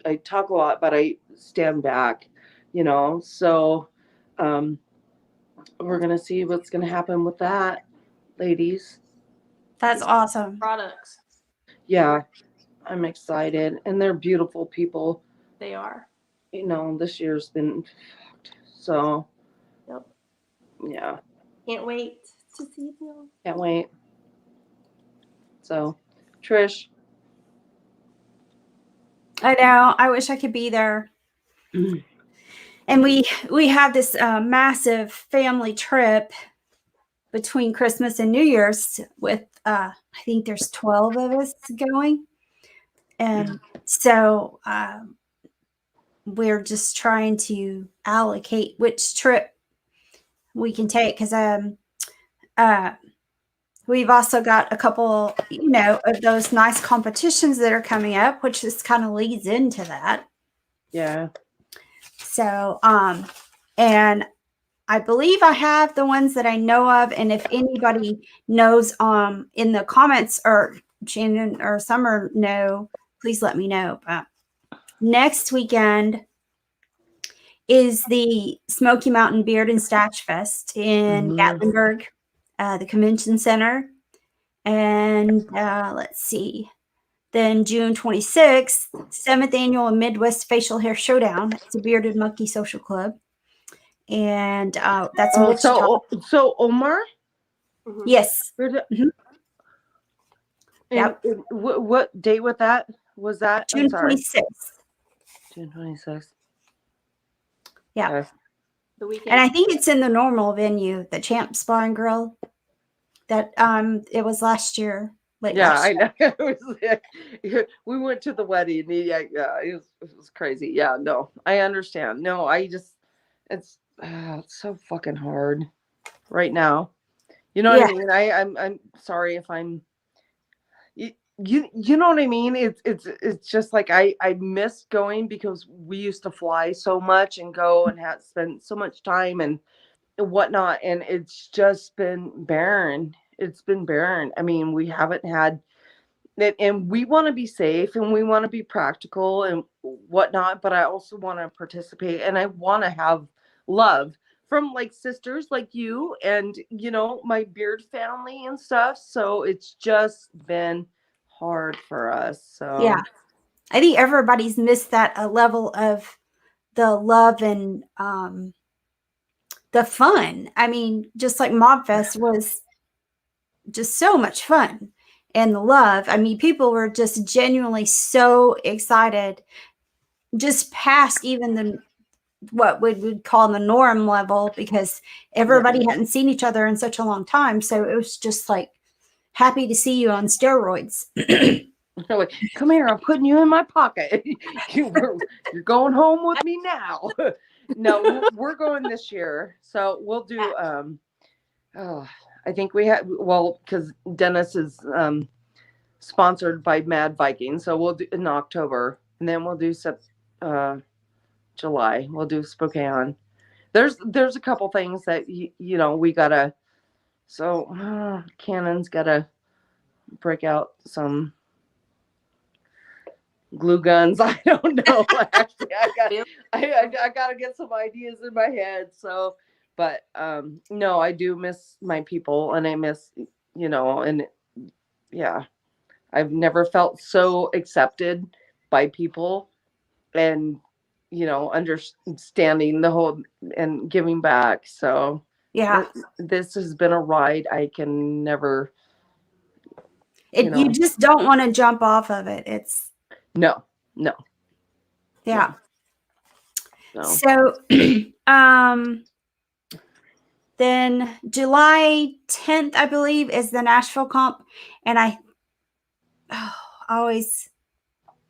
I talk a lot, but I stand back, you know. So we're gonna see what's gonna happen with that, ladies. That's awesome. Products. Yeah, I'm excited, and they're beautiful people. They are. You know, this year's been fucked. So, Yep. yeah. Can't wait to see them. Can't wait. So, Trish. I know. I wish I could be there. And we have this massive family trip between Christmas and New Year's with I think there's 12 of us going, and so we're just trying to allocate which trip we can take, because we've also got a couple, you know, of those nice competitions that are coming up, which just kind of leads into that. Yeah. So and I believe I have the ones that I know of, and if anybody knows in the comments, or Shannon or Summer know, please let me know. But next weekend is the Smoky Mountain Beard and Stash Fest in Gatlinburg, the convention center. And let's see. Then June 26th, 7th annual Midwest Facial Hair Showdown. It's a Bearded Monkey Social Club. And that's in Wichita. So Omar? Mhm. Yes. And Yep. what date was that? June I'm sorry. 26th. June 26th. Yeah. Okay. The weekend. And I think it's in the normal venue, the Champs Bar and Grill. That it was last year. Yeah, I know. It was, we went to the wedding. Yeah, it was crazy. Yeah, no, I understand. No, it's so fucking hard right now. You know what I mean? I'm sorry if I'm. You know what I mean? It's just like I miss going because we used to fly so much and go and spend so much time and whatnot, and it's just been barren. It's been barren. I mean, we haven't had it, and we want to be safe and we want to be practical and whatnot, but I also want to participate and I want to have love from like sisters like you and my beard family and stuff. So it's just been hard for us. So yeah, I think everybody's missed that a level of the love and the fun. I mean, just like Mobfest was just so much fun, and the love. I mean, people were just genuinely so excited, just past even the what we would call the norm level, because everybody hadn't seen each other in such a long time. So it was just like happy to see you on steroids. like, come here, I'm putting you in my pocket. You're going home with me now. No, we're going this year. So we'll do I think we have because Dennis is sponsored by Mad Viking. So we'll do in October, and then we'll do July. We'll do Spokane. There's a couple things that we gotta. So Cannon's gotta break out some glue guns. I don't know. Actually, I gotta get some ideas in my head. So, but no, I do miss my people, and I miss and yeah, I've never felt so accepted by people, and understanding the whole and giving back. So Yeah, this has been a ride I can never. you just don't want to jump off of it. It's No. yeah. No. So then July 10th, I believe, is the Nashville comp, and I always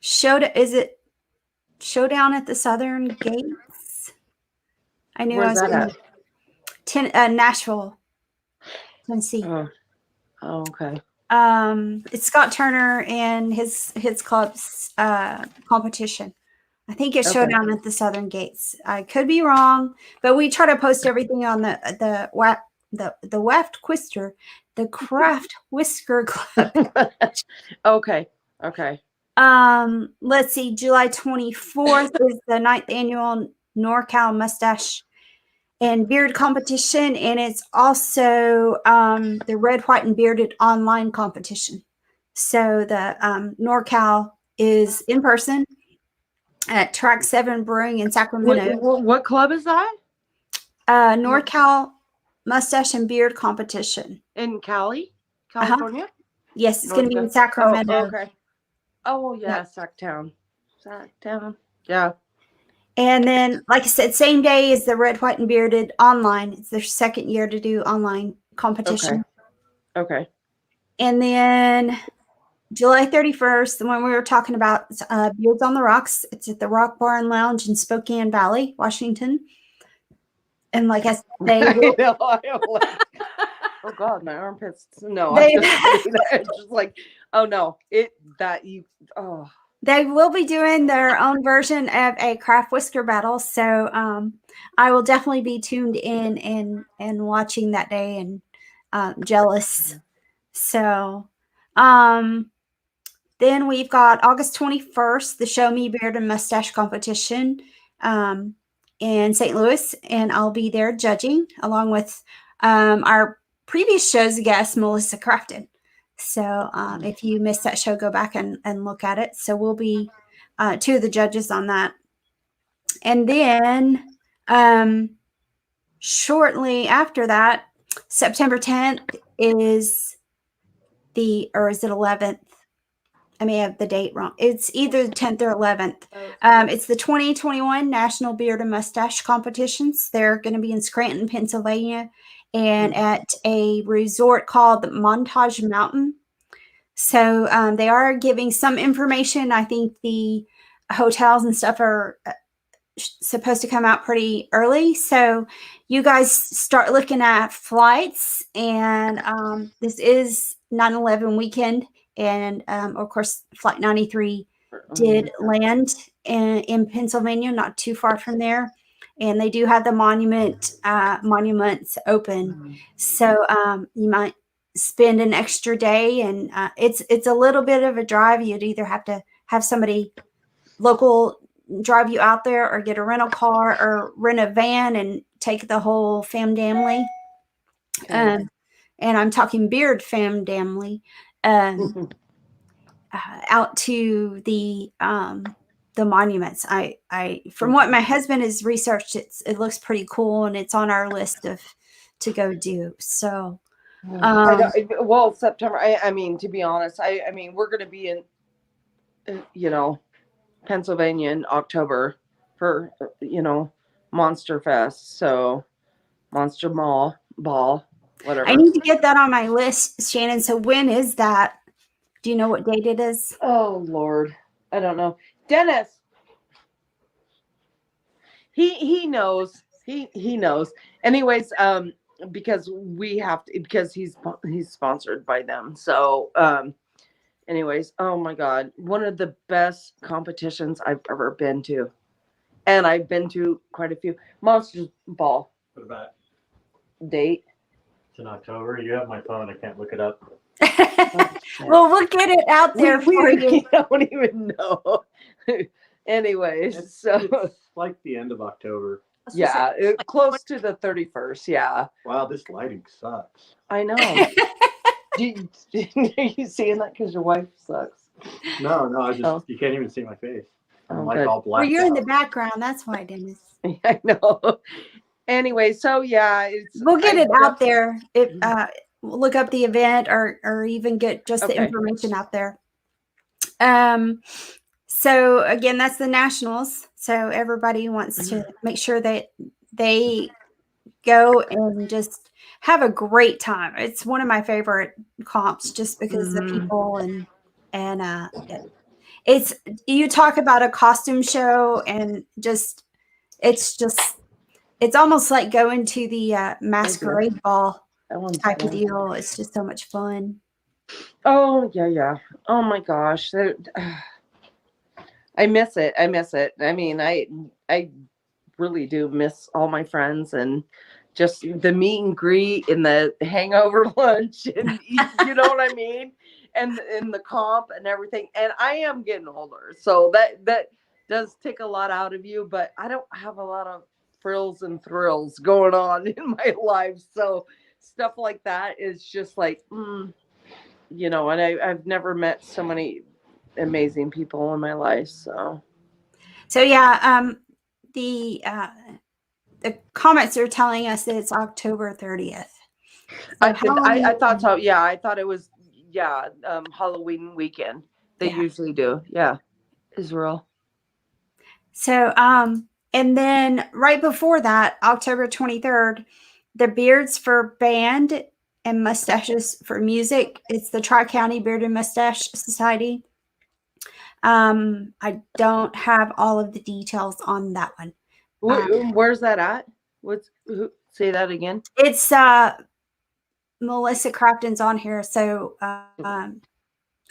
is it Showdown at the Southern Gates? I knew Where's I was that at? Nashville, Tennessee. Oh, okay. It's Scott Turner and his club's competition. I think it's Showdown at the Southern Gates. I could be wrong, but we try to post everything on the Weft Quister, the Craft Whisker Club. Okay. Let's see. July 24th is the 9th annual NorCal Mustache and Beard competition, and it's also the Red, White, and Bearded online competition. So the NorCal is in person at Track 7 Brewing in Sacramento. What club is that? NorCal Mustache and Beard competition. In California? Yes, it's going to be in Sacramento. Oh, okay. Oh, yeah, Sacktown. Yeah. And then, like I said, same day is the Red, White, and Bearded online. It's their second year to do online competition. Okay. And then July 31st, the one we were talking about, Beards on the Rocks. It's at the Rock Bar and Lounge in Spokane Valley, Washington. And like I said, oh God, my armpits. No, it's just like, oh no, They will be doing their own version of a craft whisker battle. So I will definitely be tuned in and watching that day and jealous. So then we've got August 21st, the Show Me Beard and Mustache competition in St. Louis. And I'll be there judging along with our previous show's guest, Melissa Crafton. So if you missed that show, go back and look at it. So we'll be 2 of the judges on that. And then shortly after that, September 10th is or is it 11th? I may have the date wrong. It's either the 10th or 11th. It's the 2021 National Beard and Mustache Competitions. They're going to be in Scranton, Pennsylvania, and at a resort called Montage Mountain. So they are giving some information. I think the hotels and stuff are supposed to come out pretty early. So you guys start looking at flights. And this is 9/11 weekend. And of course, Flight 93 did land in Pennsylvania, not too far from there. And they do have the monuments open. So you might spend an extra day, and it's a little bit of a drive. You'd either have to have somebody local drive you out there, or get a rental car, or rent a van and take the whole family. And I'm talking beard family. Out to the monuments. I from what my husband has researched, it looks pretty cool, and it's on our list to go do. So well, September, I mean, to be honest, I mean, we're going to be in Pennsylvania in October for Monster Fest, so Monster Ball, whatever. I need to get that on my list, Shannon. So when is that? Do you know what date it is? Oh Lord, I don't know. Dennis, he knows. He knows. Anyways, because we have to, because he's sponsored by them. So anyways, oh my God, one of the best competitions I've ever been to, and I've been to quite a few. Monsters Ball. What about Date? It's in October. You have my phone. I can't look it up. Well, we'll get it out there for you. We don't even know. Anyways, so it's like the end of October. yeah, close to the 31st. Yeah. Wow, this lighting sucks. I know. Are you seeing that because your wife sucks? No, I just you can't even see my face. I'm like all black. Well, you're in the background. That's why, Dennis. I know. Anyway, so yeah, we'll get it out there. Look up the event, or even get just the information out there. So again, that's the nationals. So everybody wants to make sure that they go and just have a great time. It's one of my favorite comps, just because the people and it's, you talk about a costume show, and it's almost like going to the masquerade ball type of deal. It's just so much fun. Oh yeah. Oh my gosh. I miss it. I mean, I really do miss all my friends, and just the meet and greet and the hangover lunch, and you know what I mean? And the comp and everything. And I am getting older, so that does take a lot out of you, but I don't have a lot of frills and thrills going on in my life. So stuff like that is just like, and I've never met so many amazing people in my life. So yeah, the comments are telling us that it's October 30th. So I thought so. Yeah, I thought it was Halloween weekend. They usually do. Yeah, Israel. So and then right before that, October 23rd, the Beards for Band and Mustaches for Music. It's the Tri-County Beard and Mustache Society. I don't have all of the details on that one. Where's that at? Say that again. It's Melissa Crafton's on here, so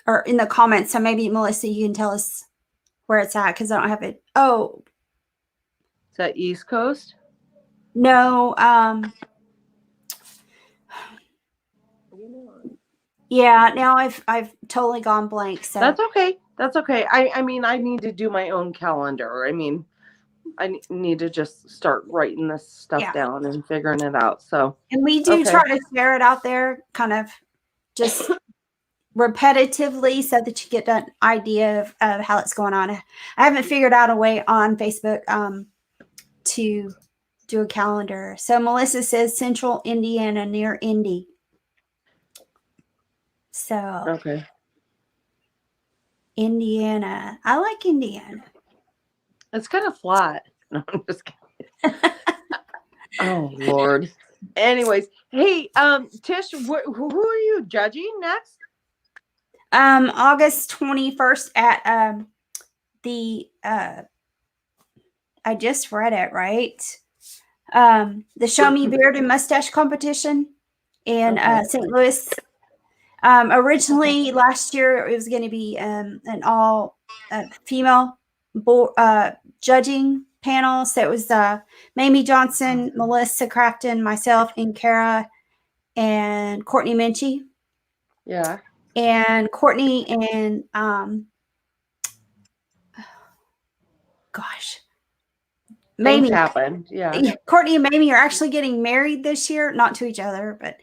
or in the comments. So maybe Melissa, you can tell us where it's at, because I don't have it. Oh, is that East Coast? No. Yeah. Now I've totally gone blank. So that's okay. I mean, I need to do my own calendar. I mean, I need to just start writing this stuff down and figuring it out. So, and we do try to share it out there, kind of just repetitively so that you get an idea of how it's going on. I haven't figured out a way on Facebook to do a calendar. So Melissa says Central Indiana near Indy. So Okay. Indiana. I like Indiana. It's kind of flat. No, I'm just kidding. Oh Lord. Anyways, hey, Tish, who are you judging next? August 21st at the I just read it, right? The Show Me Beard and Mustache competition in St. Louis. Originally last year it was going to be an all female judging panel. So it was Mamie Johnson, Melissa Crafton, myself, and Kara and Courtney Minchie. Yeah. And Courtney and Things Mamie happen. Yeah. Courtney and Mamie are actually getting married this year, not to each other, but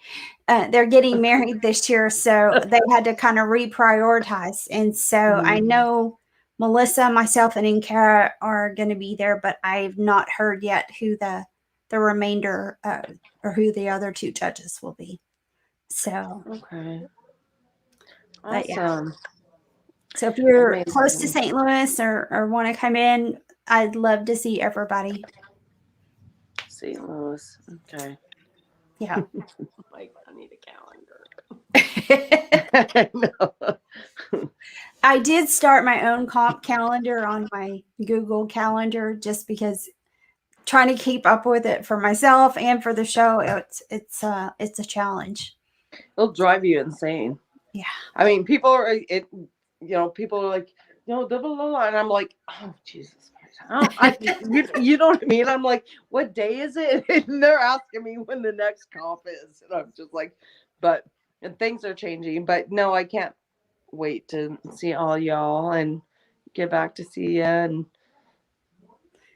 they're getting married this year. So they had to kind of reprioritize. And so I know Melissa, myself, and Inkara are going to be there, but I've not heard yet who the remainder or who the other two judges will be. So, Okay. but yeah. Awesome. So if you're Amazing. close to St. Louis or want to come in, I'd love to see everybody. St. Louis. Okay. Yeah. Like, I need a calendar. No. I did start my own comp calendar on my Google Calendar just because trying to keep up with it for myself and for the show, it's a challenge. It'll drive you insane. Yeah. I mean, people are like, blah, blah, blah, and I'm like, oh Jesus Christ. You know what I mean? I'm like, what day is it? And they're asking me when the next comp is. And I'm just like, and things are changing. But no, I can't wait to see all y'all and get back to see you. And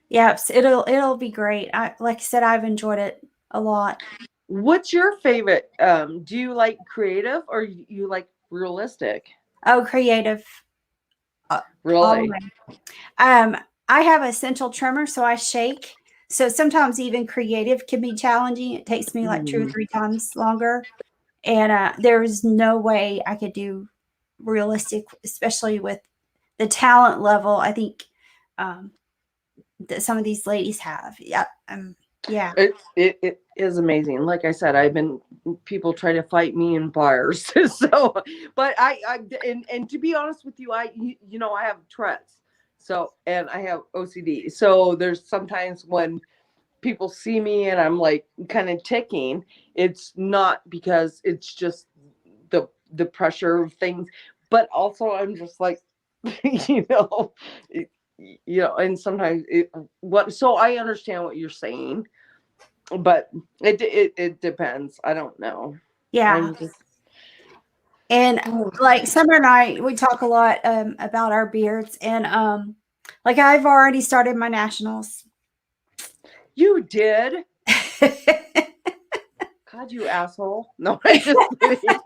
Yes, it'll be great. Like I said, I've enjoyed it a lot. what's your favorite? Do you like creative or you like realistic? Oh, creative. Really? I have a central tremor, so I shake. So sometimes even creative can be challenging. It takes me like 2 or 3 times longer. And there's no way I could do realistic, especially with the talent level I think that some of these ladies have. Yeah. Yeah. It is amazing. Like I said, people try to fight me in bars. So, but and to be honest with you, I have Tourette's. So, and I have OCD. So there's sometimes when people see me and I'm like kind of ticking, it's not because it's just the pressure of things, but also I'm just like, and sometimes so I understand what you're saying, but it depends. I don't know. Yeah. And like Summer and I, we talk a lot about our beards, and like I've already started my nationals. You did? God, you asshole. No, I just kidding.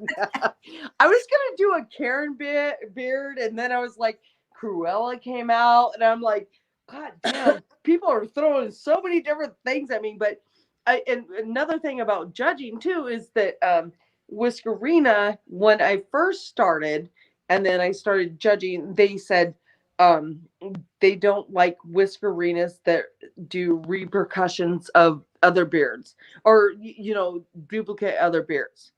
I was gonna do a Karen beard, and then I was like, Cruella came out, and I'm like, God damn, people are throwing so many different things at me. But and another thing about judging too is that Whiskerina, when I first started, and then I started judging, they said they don't like Whiskerinas that do repercussions of other beards or duplicate other beards.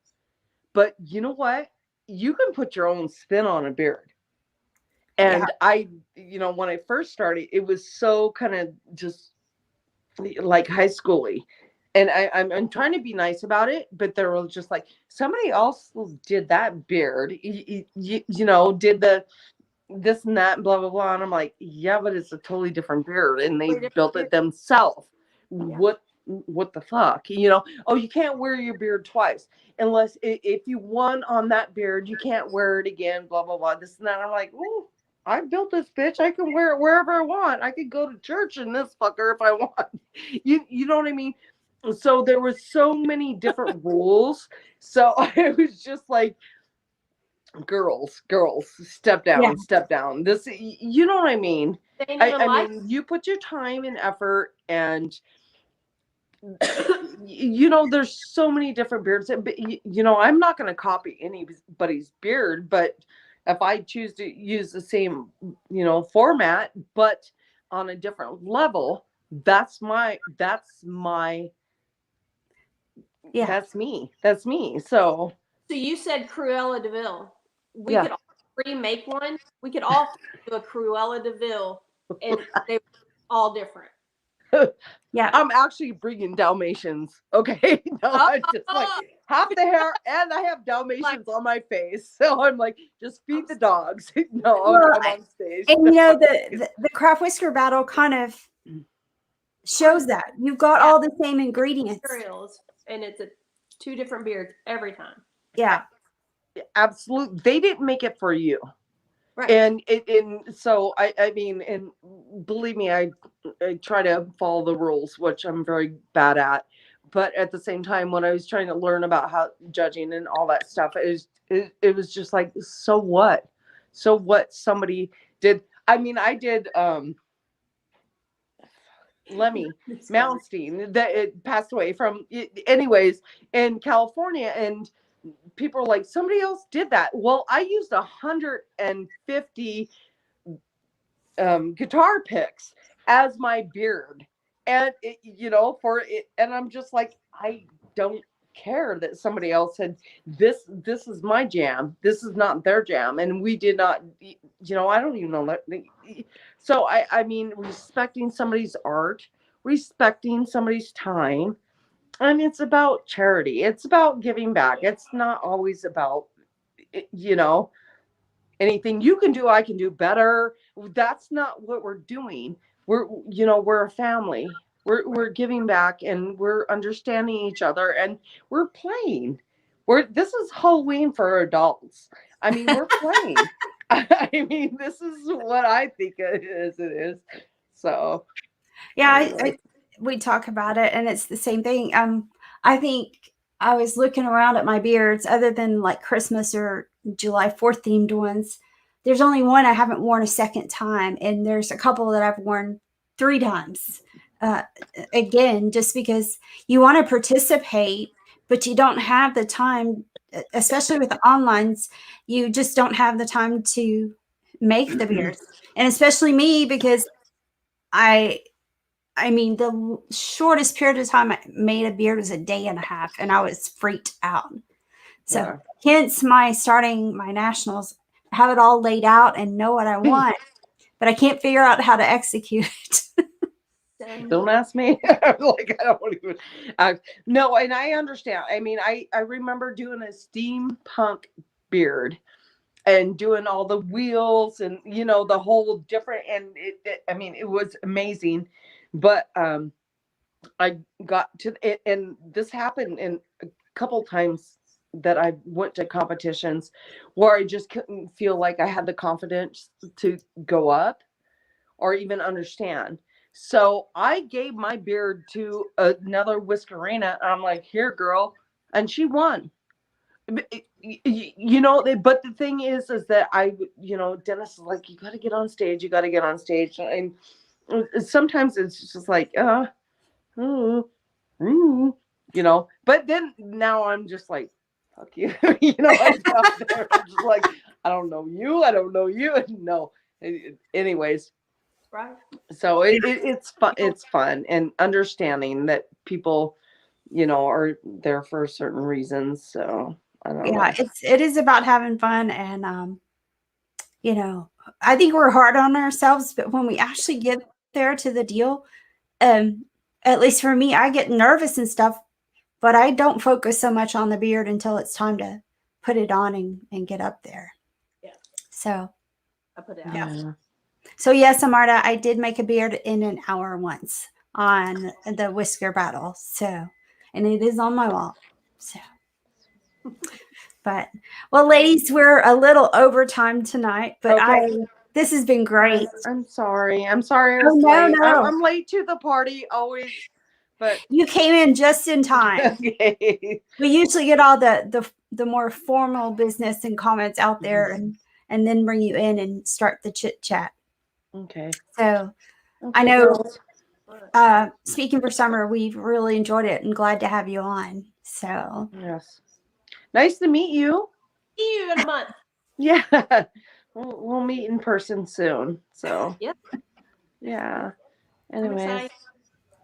But you know what? You can put your own spin on a beard. And I, when I first started, it was so kind of just like high schooly. And I'm trying to be nice about it, but they were just like, somebody else did that beard, did the this and that, blah, blah, blah. And I'm like, yeah, but it's a totally different beard. And they built it themselves. Yeah. What the fuck? Oh, you can't wear your beard twice. Unless if you won on that beard, you can't wear it again, blah, blah, blah. This and that. I'm like, ooh, I built this bitch. I can wear it wherever I want. I could go to church in this fucker if I want. You know what I mean? So there was so many different rules. So I was just like, girls, step down, Yeah. step down. This, you know what I mean? They ain't even I like mean, you put your time and effort, and you know, there's so many different beards. But, you know, I'm not going to copy anybody's beard, but if I choose to use the same, you know, format, but on a different level, that's my Yeah. that's me. That's me. So So you said Cruella de Vil. We Yeah. could all remake one. We could all do a Cruella de Vil, and they were all different. Yeah. I'm actually bringing Dalmatians. Okay. No, I'm just like half the hair, and I have Dalmatians on my face. So I'm like, just feed the dogs. No, Well, I'm on stage. And you know, the craft whisker battle kind of shows that you've got all the same ingredients. Materials, and it's two different beards every time. Yeah. Absolutely. They didn't make it for you. Right. And so I mean, and believe me, I try to follow the rules, which I'm very bad at. But at the same time, when I was trying to learn about how judging and all that stuff, it was just like, so what? So what somebody did. I mean, I did Lemmy Malmsteen that it passed away from anyways in California, and people are like, somebody else did that. Well, I used 150 guitar picks as my beard, and you know, for it, and I'm just like, I don't care that somebody else said this is my jam, this is not their jam, and we did not, you know, I don't even know that. So I mean, respecting somebody's art, respecting somebody's time. And it's about charity. It's about giving back. It's not always about, you know, anything you can do, I can do better. That's not what we're doing. We're a family. We're giving back, and we're understanding each other, and we're playing. This is Halloween for adults. I mean, we're playing. I mean, this is what I think it is. So Yeah. We talk about it, and it's the same thing. I think I was looking around at my beards, other than like Christmas or July 4th themed ones. There's only one I haven't worn a second time, and there's a couple that I've worn 3 times. Again, just because you want to participate, but you don't have the time, especially with the onlines, you just don't have the time to make the beards. And especially me, because I mean, the shortest period of time I made a beard was a day and a half, and I was freaked out. So Yeah. hence my starting my nationals, have it all laid out and know what I want, but I can't figure out how to execute it. Don't ask me. Like, I don't even. No, and I understand. I mean, I remember doing a steampunk beard and doing all the wheels and, you know, the whole different. And I mean, it was amazing. But I got to it, and this happened in a couple times that I went to competitions where I just couldn't feel like I had the confidence to go up or even understand. So I gave my beard to another Whiskerina. I'm like, here, girl. And she won. You know, but the thing is that you know, Dennis is like, you got to get on stage. You got to get on stage. And sometimes it's just like, you know, but then now I'm just like, fuck you. You know, I'm just like, I don't know you. I don't know you. No. Anyways. Right. So it's fun. It's fun, and understanding that people, you know, are there for certain reasons. So I don't know. It is about having fun, and you know, I think we're hard on ourselves, but when we actually get there to the deal, at least for me, I get nervous and stuff, but I don't focus so much on the beard until it's time to put it on and get up there. Yeah. So I put it out. Yeah. So yes, Amarta, I did make a beard in an hour once on the Whisker battle. So, and it is on my wall. So, but well, ladies, we're a little over time tonight, but Okay. this has been great. I'm sorry. I was Oh, late. no. I'm late to the party always, But You came in just in time. okay. We usually get all the more formal business and comments out there, and then bring you in and start the chit chat. Okay. So Okay, I know, girls. speaking for Summer, we've really enjoyed it and glad to have you on. So Yes. Nice to meet you. See you in a month. Yeah. We'll meet in person soon. So Yep. yeah. I'm Anyways, excited.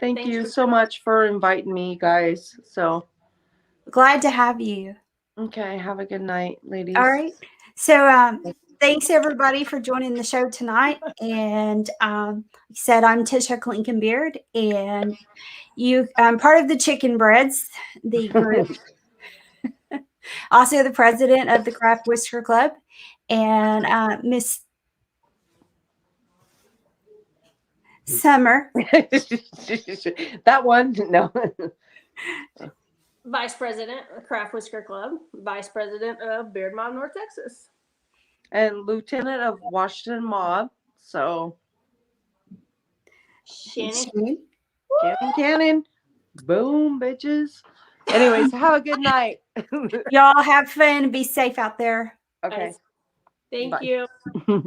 thank Thanks you for so much for inviting me, guys. So glad to have you. okay, have a good night, ladies. All right. So thanks everybody for joining the show tonight. And like I said, I'm Tisha Klinkenbeard, and I'm part of the Chicken Breads, the group. Also the president of the Craft Whisker Club, and Miss Summer. That one, no. Vice President of Craft Whisker Club, Vice President of Beard Mob North Texas. And Lieutenant of Washington Mob. So Shannon. Cannon. Boom, bitches. Anyways, have a good night. Y'all have fun and be safe out there. Okay. Thank Bye. you.